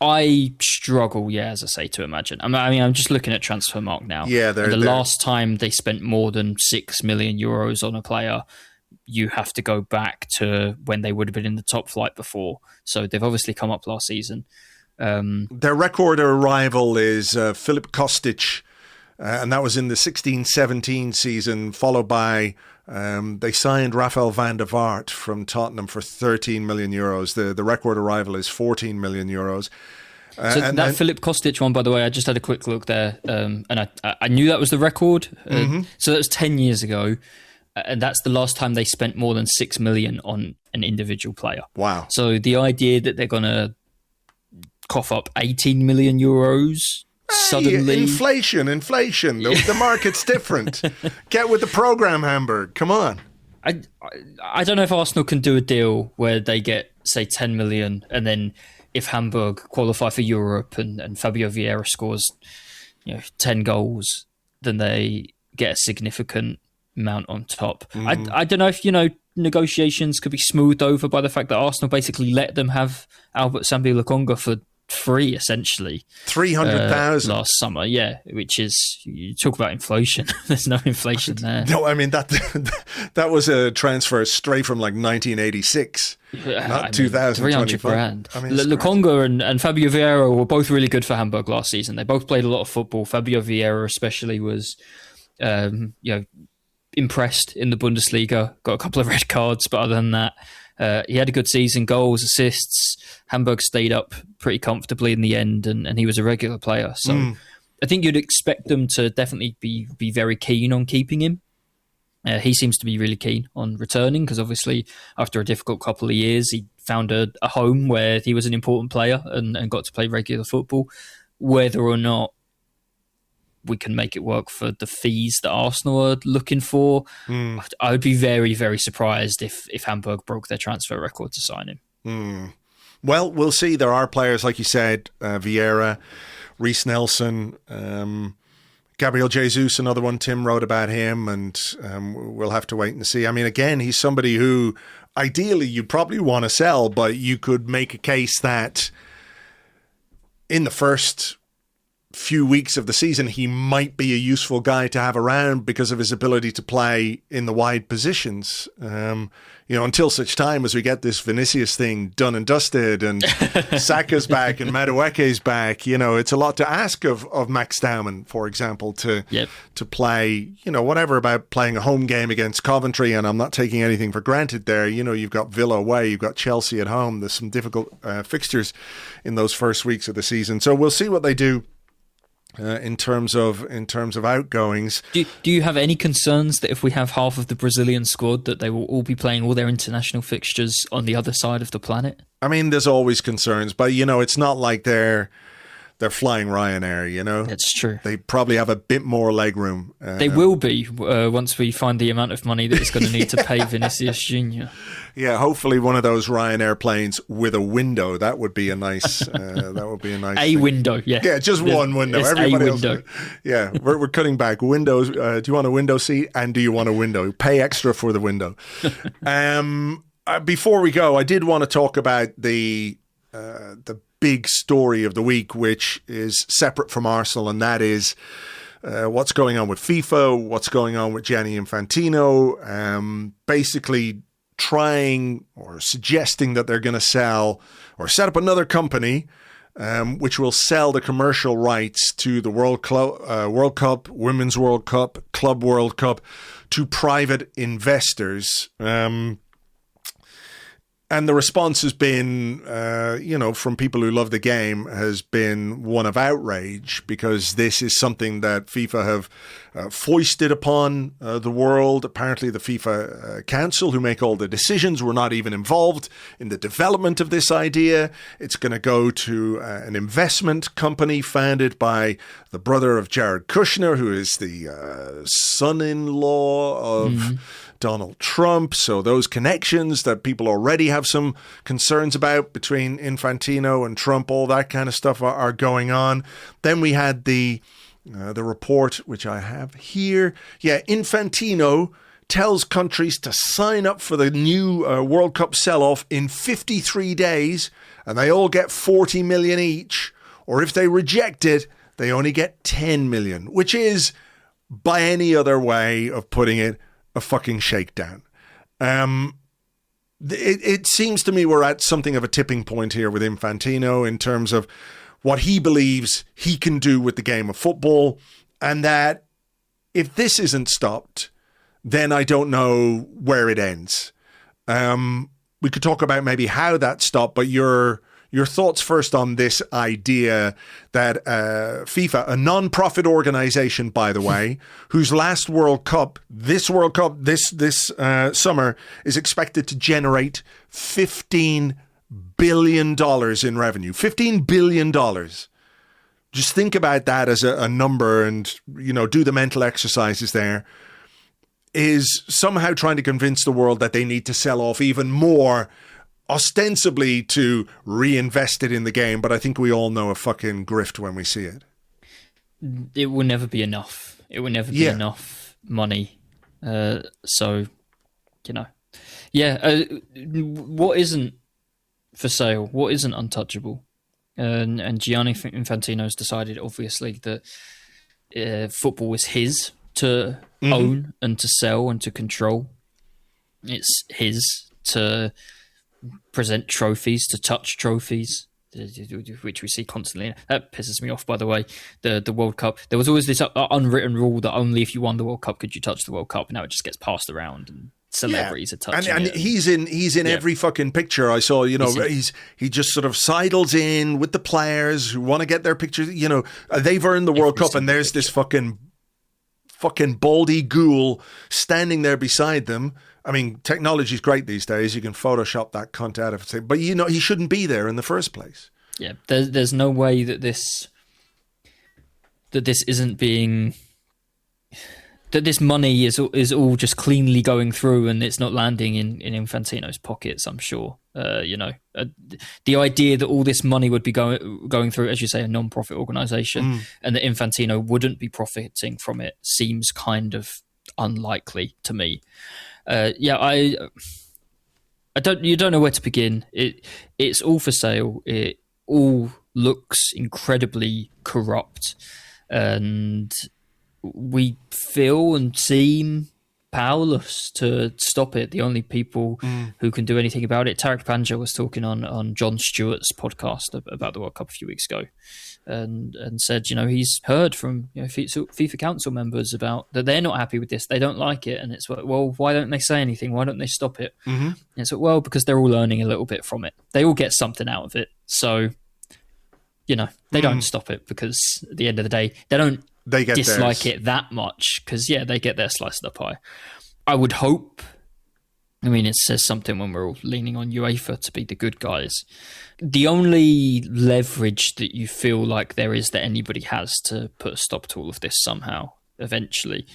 I struggle, as I say, to imagine. I mean, I'm just looking at Transfermarkt now. Yeah, the last time they spent more than 6 million euros on a player, you have to go back to when they would have been in the top flight before. So they've obviously come up last season. Their record arrival is Filip Kostic, and that was in the 16-17 season, followed by they signed Rafael van der Vaart from Tottenham for 13 million euros. The record arrival is 14 million euros. So that Filip Kostic one, by the way, I just had a quick look there, and I knew that was the record. So that was 10 years ago, and that's the last time they spent more than 6 million on an individual player. Wow. So the idea that they're going to cough up 18 million euros suddenly... Inflation. The market's different. Get with the program, Hamburg. Come on. I don't know if Arsenal can do a deal where they get, say, 10 million, and then if Hamburg qualify for Europe and Fabio Vieira scores 10 goals, then they get a significant amount on top. I don't know if, negotiations could be smoothed over by the fact that Arsenal basically let them have Albert Sambi Lokonga for free essentially. 300,000 last summer, yeah, which is, you talk about inflation. There's no inflation there. No, I mean that was a transfer straight from like 1986, not 2025. 300 grand. I mean, Lukonga and Fabio Vieira were both really good for Hamburg last season. They both played a lot of football. Fabio Vieira especially was, impressed in the Bundesliga. Got a couple of red cards, but other than that, he had a good season, goals, assists. Hamburg stayed up pretty comfortably in the end, and he was a regular player. So I think you'd expect them to definitely be very keen on keeping him. He seems to be really keen on returning because obviously after a difficult couple of years, he found a home where he was an important player and got to play regular football. Whether or not we can make it work for the fees that Arsenal are looking for, I would be very, very surprised if Hamburg broke their transfer record to sign him. Well, we'll see. There are players, like you said, Vieira, Reece Nelson, Gabriel Jesus, another one. Tim wrote about him, and we'll have to wait and see. I mean, again, he's somebody who ideally you'd probably want to sell, but you could make a case that in the first few weeks of the season, he might be a useful guy to have around because of his ability to play in the wide positions. Until such time as we get this Vinicius thing done and dusted and Saka's back and Madueke's back, it's a lot to ask of Max Dowman, for example, to play, whatever about playing a home game against Coventry. And I'm not taking anything for granted there. You've got Villa away, you've got Chelsea at home. There's some difficult fixtures in those first weeks of the season. So we'll see what they do. In terms of outgoings. Do you have any concerns that if we have half of the Brazilian squad that they will all be playing all their international fixtures on the other side of the planet? I mean, there's always concerns, but it's not like they're flying Ryanair, That's true. They probably have a bit more legroom. They will be once we find the amount of money that it's going to need to pay Vinicius Junior. Yeah, hopefully one of those Ryanair planes with a window. That would be a nice. A window, yeah. Yeah, just one window. Everybody else. Yeah, we're cutting back windows. Do you want a window seat? And do you want a window? Pay extra for the window. Before we go, I did want to talk about the big story of the week, which is separate from Arsenal, and that is what's going on with FIFA, what's going on with Gianni Infantino, basically trying or suggesting that they're going to sell or set up another company which will sell the commercial rights to the World Cup, Women's World Cup, Club World Cup to private investors. And the response has been, from people who love the game, has been one of outrage because this is something that FIFA have foisted upon the world. Apparently the FIFA Council, who make all the decisions, were not even involved in the development of this idea. It's going to go to an investment company founded by the brother of Jared Kushner, who is the son-in-law of Donald Trump. So those connections that people already have some concerns about between Infantino and Trump, all that kind of stuff are going on. Then we had the report, which I have here. Yeah, Infantino tells countries to sign up for the new World Cup sell-off in 53 days, and they all get 40 million each. Or if they reject it, they only get 10 million, which is, by any other way of putting it, a fucking shakedown. It seems to me we're at something of a tipping point here with Infantino in terms of what he believes he can do with the game of football, and that if this isn't stopped, then I don't know where it ends. We could talk about maybe how that stopped, but your thoughts first on this idea that FIFA, a non-profit organization, by the way, whose last World Cup this summer is expected to generate $15 billion in revenue. $15 billion. Just think about that as a number and, do the mental exercises there. Is somehow trying to convince the world that they need to sell off even more, ostensibly to reinvest it in the game, but I think we all know a fucking grift when we see it. It will never be enough. It will never be enough money. What isn't for sale? What isn't untouchable? and Gianni Infantino's decided, obviously, that football is his to own and to sell and to control. It's his to present trophies, to touch trophies, which we see constantly. That pisses me off, by the way. The World Cup, there was always this unwritten rule that only if you won the World Cup could you touch the World Cup. Now it just gets passed around and celebrities are touching and it. He's in every fucking picture I saw. He just sort of sidles in with the players who want to get their pictures. They've earned the World Cup, and there's this fucking baldy ghoul standing there beside them. I mean, technology's great these days. You can Photoshop that cunt out of it. But, he shouldn't be there in the first place. Yeah, there's no way that this isn't being... that this money is all just cleanly going through and it's not landing in Infantino's pockets, I'm sure. The idea that all this money would be going through, as you say, a non-profit organisation and that Infantino wouldn't be profiting from it seems kind of unlikely to me. You don't know where to begin. It's all for sale. It all looks incredibly corrupt, and we feel and seem powerless to stop it. The only people who can do anything about it. Tarek Panja was talking on Jon Stewart's podcast about the World Cup a few weeks ago, and said, he's heard from FIFA council members about that they're not happy with this, they don't like it, and it's like, well, why don't they say anything? Why don't they stop it? And it's like, well, because they're all earning a little bit from it. They all get something out of it, so they don't stop it because at the end of the day, they get dislike theirs. It that much because they get their slice of the pie. I would hope. I mean, it says something when we're all leaning on UEFA to be the good guys. The only leverage that you feel like there is that anybody has to put a stop to all of this somehow, eventually,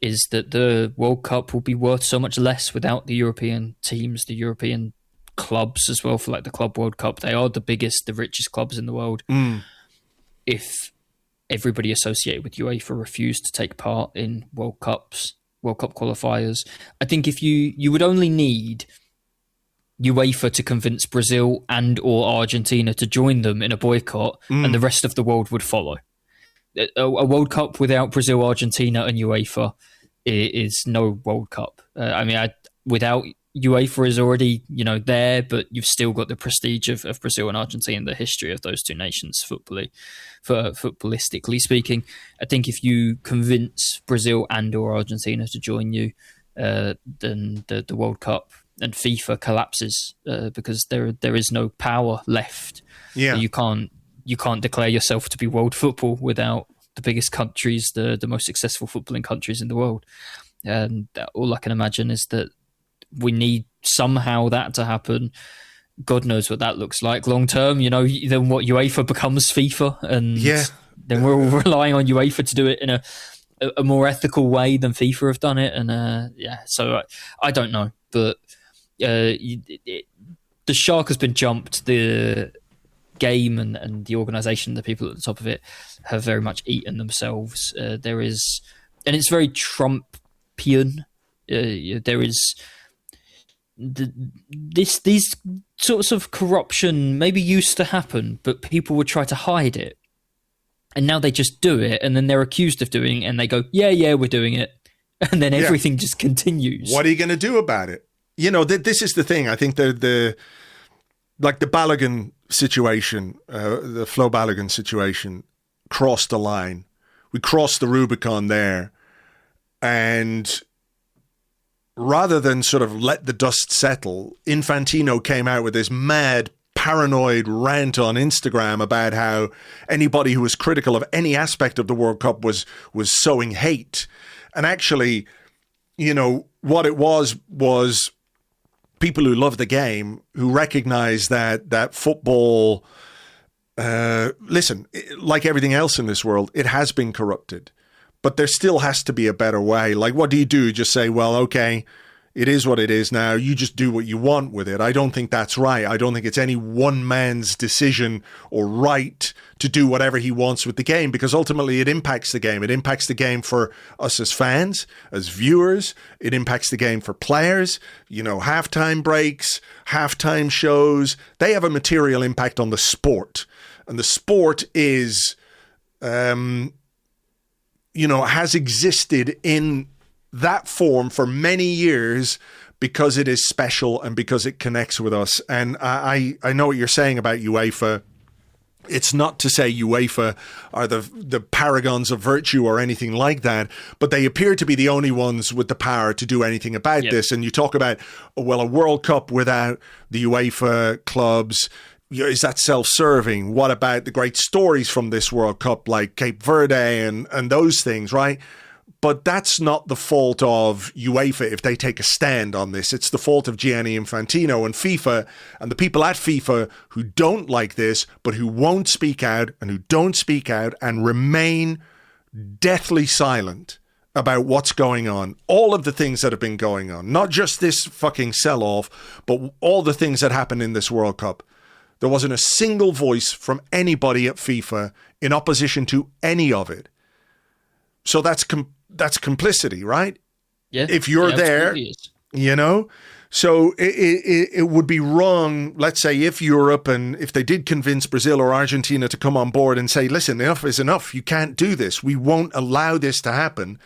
is that the World Cup will be worth so much less without the European teams, the European clubs as well, for like the Club World Cup. They are the biggest, the richest clubs in the world. If everybody associated with UEFA refused to take part in World Cup qualifiers, I think if you would only need UEFA to convince Brazil and or Argentina to join them in a boycott, and the rest of the world would follow. A World Cup without Brazil, Argentina, and UEFA is no World Cup. Without UEFA is already there, but you've still got the prestige of Brazil and Argentina, the history of those two nations footballistically speaking. I think if you convince Brazil and or Argentina to join you, then the World Cup and FIFA collapses because there is no power left. You can't declare yourself to be world football without the biggest countries, the most successful footballing countries in the world. And all I can imagine is that we need somehow that to happen. God knows what that looks like long term. Then what, UEFA becomes FIFA, and then we're all relying on UEFA to do it in a more ethical way than FIFA have done it. And so I don't know, but the shark has been jumped. The game and the organisation, the people at the top of it, have very much eaten themselves. There is, and it's very Trumpian. There is. These sorts of corruption maybe used to happen, but people would try to hide it, and now they just do it, and then they're accused of doing it, and they go, yeah, we're doing it, and then everything just continues. What are you going to do about it? This is the thing. I think the Balogun situation, the Flo Balogun situation, crossed the line. We crossed the Rubicon there, and rather than sort of let the dust settle, Infantino came out with this mad, paranoid rant on Instagram about how anybody who was critical of any aspect of the World Cup was sowing hate. And actually, what it was people who love the game, who recognize that football, listen, like everything else in this world, it has been corrupted. But there still has to be a better way. Like, what do you do? Just say, well, okay, it is what it is now. You just do what you want with it. I don't think that's right. I don't think it's any one man's decision or right to do whatever he wants with the game, because ultimately it impacts the game. It impacts the game for us as fans, as viewers. It impacts the game for players. Halftime breaks, halftime shows, they have a material impact on the sport. and the sport is, has existed in that form for many years because it is special and because it connects with us. And I know what you're saying about UEFA. It's not to say UEFA are the paragons of virtue or anything like that, but they appear to be the only ones with the power to do anything about this. And you talk about, a World Cup without the UEFA clubs, is that self-serving? What about the great stories from this World Cup, like Cape Verde and those things, right? But that's not the fault of UEFA if they take a stand on this. It's the fault of Gianni Infantino and FIFA and the people at FIFA who don't like this, but who won't speak out and who don't speak out and remain deathly silent about what's going on. All of the things that have been going on, not just this fucking sell-off, but all the things that happened in this World Cup. There wasn't a single voice from anybody at FIFA in opposition to any of it. So that's complicity, right? Yeah. If you're there, so it would be wrong, let's say, if Europe and if they did convince Brazil or Argentina to come on board and say, listen, enough is enough. You can't do this. We won't allow this to happen.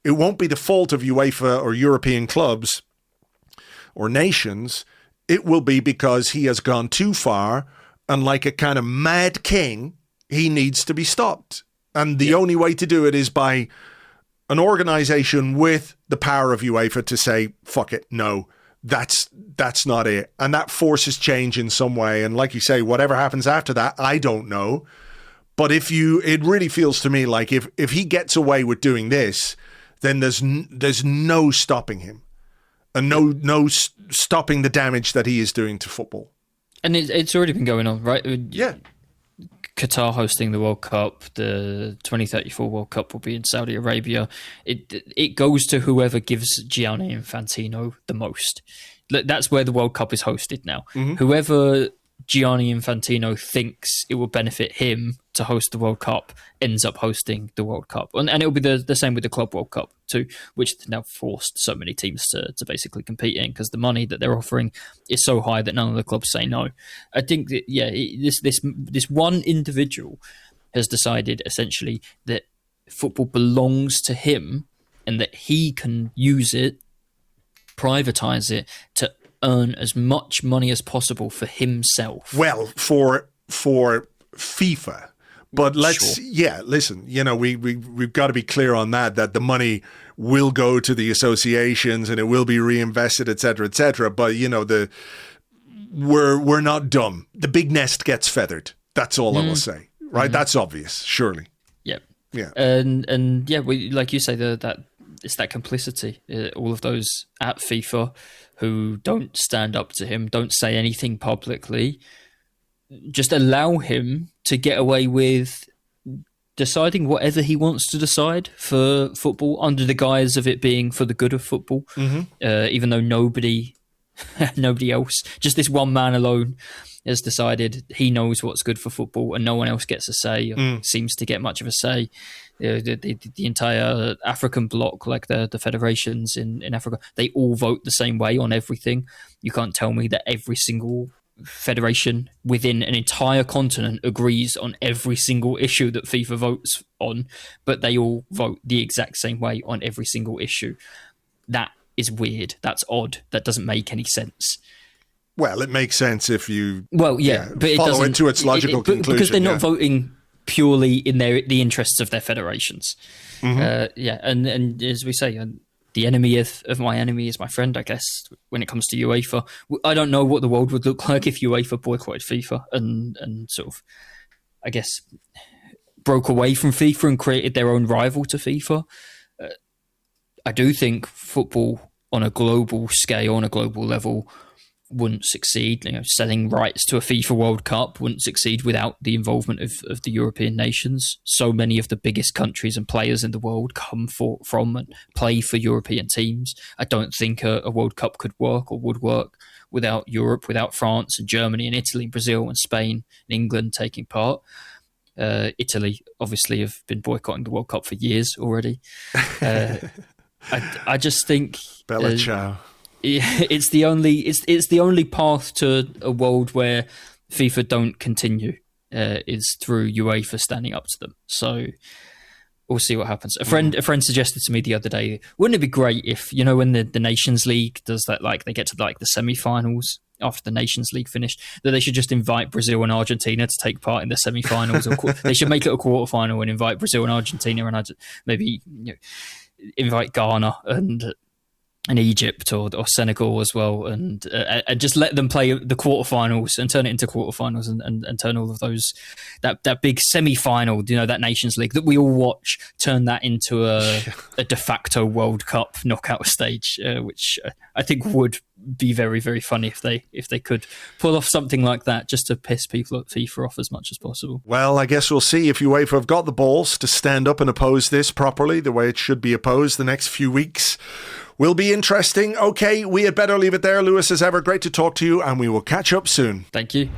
It won't be the fault of UEFA or European clubs or nations. It will be because he has gone too far, and like a kind of mad king, he needs to be stopped. And the only way to do it is by an organization with the power of UEFA to say, fuck it, no, that's not it. And that forces change in some way. And like you say, whatever happens after that, I don't know. But it really feels to me like if he gets away with doing this, then there's no stopping him. And no stopping the damage that he is doing to football. And it's already been going on, right? Yeah. Qatar hosting the World Cup, the 2034 World Cup will be in Saudi Arabia. It goes to whoever gives Gianni Infantino the most. That's where the World Cup is hosted now. Mm-hmm. Whoever Gianni Infantino thinks it will benefit him to host the World Cup ends up hosting the World Cup. And it will be the same with the Club World Cup too, which has now forced so many teams to basically compete in because the money that they're offering is so high that none of the clubs say no. I think that, this one individual has decided essentially that football belongs to him and that he can use it, privatize it to earn as much money as possible for himself. Well, for FIFA. But listen, we've got to be clear on that the money will go to the associations and it will be reinvested, et cetera, et cetera. But, we're not dumb. The big nest gets feathered. That's all I will say, right? Mm-hmm. That's obvious, surely. Yep. Yeah. And like you say, that it's that complicity. All of those at FIFA who don't stand up to him, don't say anything publicly, just allow him to get away with deciding whatever he wants to decide for football under the guise of it being for the good of football, even though nobody else, just this one man alone has decided he knows what's good for football and no one else gets a say or seems to get much of a say. The entire African bloc, like the federations in Africa, they all vote the same way on everything. You can't tell me that every single federation within an entire continent agrees on every single issue that FIFA votes on, but they all vote the exact same way on every single issue. That is weird. That's odd. That doesn't make any sense. Well, it makes sense if you but follow it to its logical conclusion. Because they're not voting purely in the interests of their federations. And as we say, the enemy of my enemy is my friend, I guess, when it comes to UEFA. I don't know what the world would look like if UEFA boycotted FIFA and sort of, I guess, broke away from FIFA and created their own rival to FIFA. I do think football on a global scale, on a global level, wouldn't succeed. Selling rights to a FIFA World Cup wouldn't succeed without the involvement of the European nations. So many of the biggest countries and players in the world come from and play for European teams. I don't think a World Cup could work or would work without Europe, without France and Germany and Italy and Brazil and Spain and England taking part. Italy obviously have been boycotting the World Cup for years already. I just think Bella Ciao. It's the only path to a world where FIFA don't continue is through UEFA standing up to them. So we'll see what happens. A friend suggested to me the other day, wouldn't it be great if, when the Nations League does that, like they get to like the semi-finals after the Nations League finished, that they should just invite Brazil and Argentina to take part in the semi-finals. They should make it a quarter-final and invite Brazil and Argentina, and maybe invite Ghana and Egypt or Senegal as well, and just let them play the quarterfinals and turn it into quarterfinals and turn all of those that big semi-final, that Nations League that we all watch, turn that into a de facto World Cup knockout stage, which I think would be very, very funny if they could pull off something like that, just to piss people at FIFA off as much as possible. Well, I guess we'll see if UEFA have got the balls to stand up and oppose this properly, the way it should be opposed. The next few weeks will be interesting. Okay, we had better leave it there. Lewis, as ever, great to talk to you, and we will catch up soon. Thank you.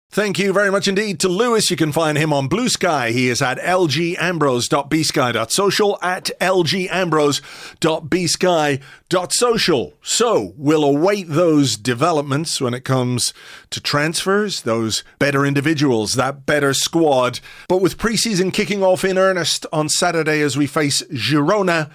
Thank you very much indeed to Lewis. You can find him on Blue Sky. He is at lgambrose.bsky.social, at lgambrose.bsky.social. So we'll await those developments when it comes to transfers, those better individuals, that better squad. But with pre-season kicking off in earnest on Saturday as we face Girona,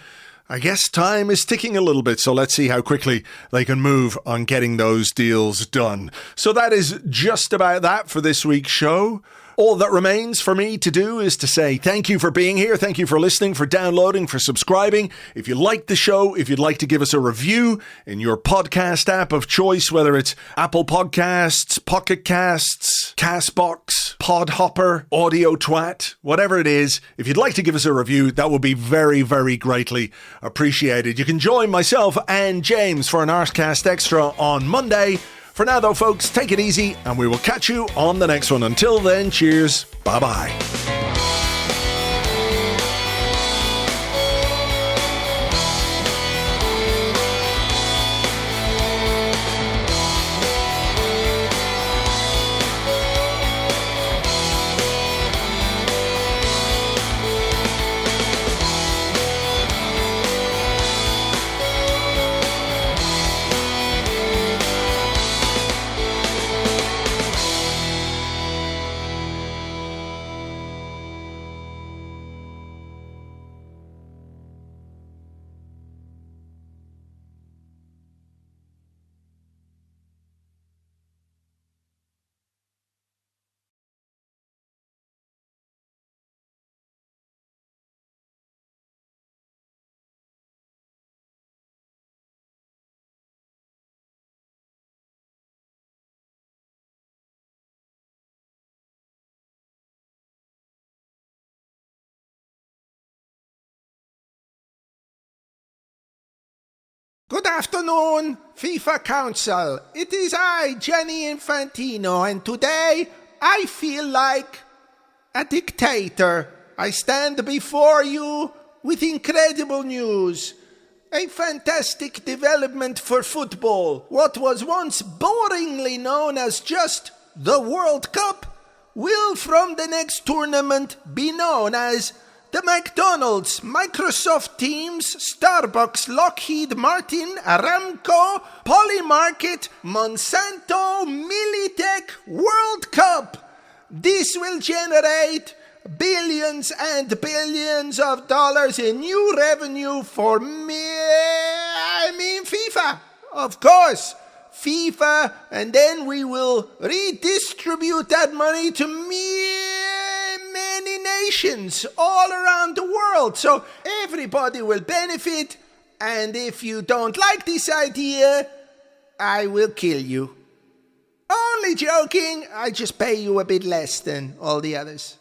I guess time is ticking a little bit, so let's see how quickly they can move on getting those deals done. So that is just about that for this week's show. All that remains for me to do is to say thank you for being here. Thank you for listening, for downloading, for subscribing. If you like the show, if you'd like to give us a review in your podcast app of choice, whether it's Apple Podcasts, Pocket Casts, Castbox, Podhopper, Audio Twat, whatever it is, if you'd like to give us a review, that would be very, very greatly appreciated. You can join myself and James for an Arsecast Extra on Monday. For now, though, folks, take it easy, and we will catch you on the next one. Until then, cheers. Bye-bye. Good afternoon, FIFA Council. It is I, Gianni Infantino, and today I feel like a dictator. I stand before you with incredible news. A fantastic development for football. What was once boringly known as just the World Cup will from the next tournament be known as the McDonald's, Microsoft Teams, Starbucks, Lockheed Martin, Aramco, Polymarket, Monsanto, Militech World Cup. This will generate billions and billions of dollars in new revenue for FIFA. Of course, FIFA, and then we will redistribute that money to many nations all around the world. So everybody will benefit, and if you don't like this idea, I will kill you. Only joking, I just pay you a bit less than all the others.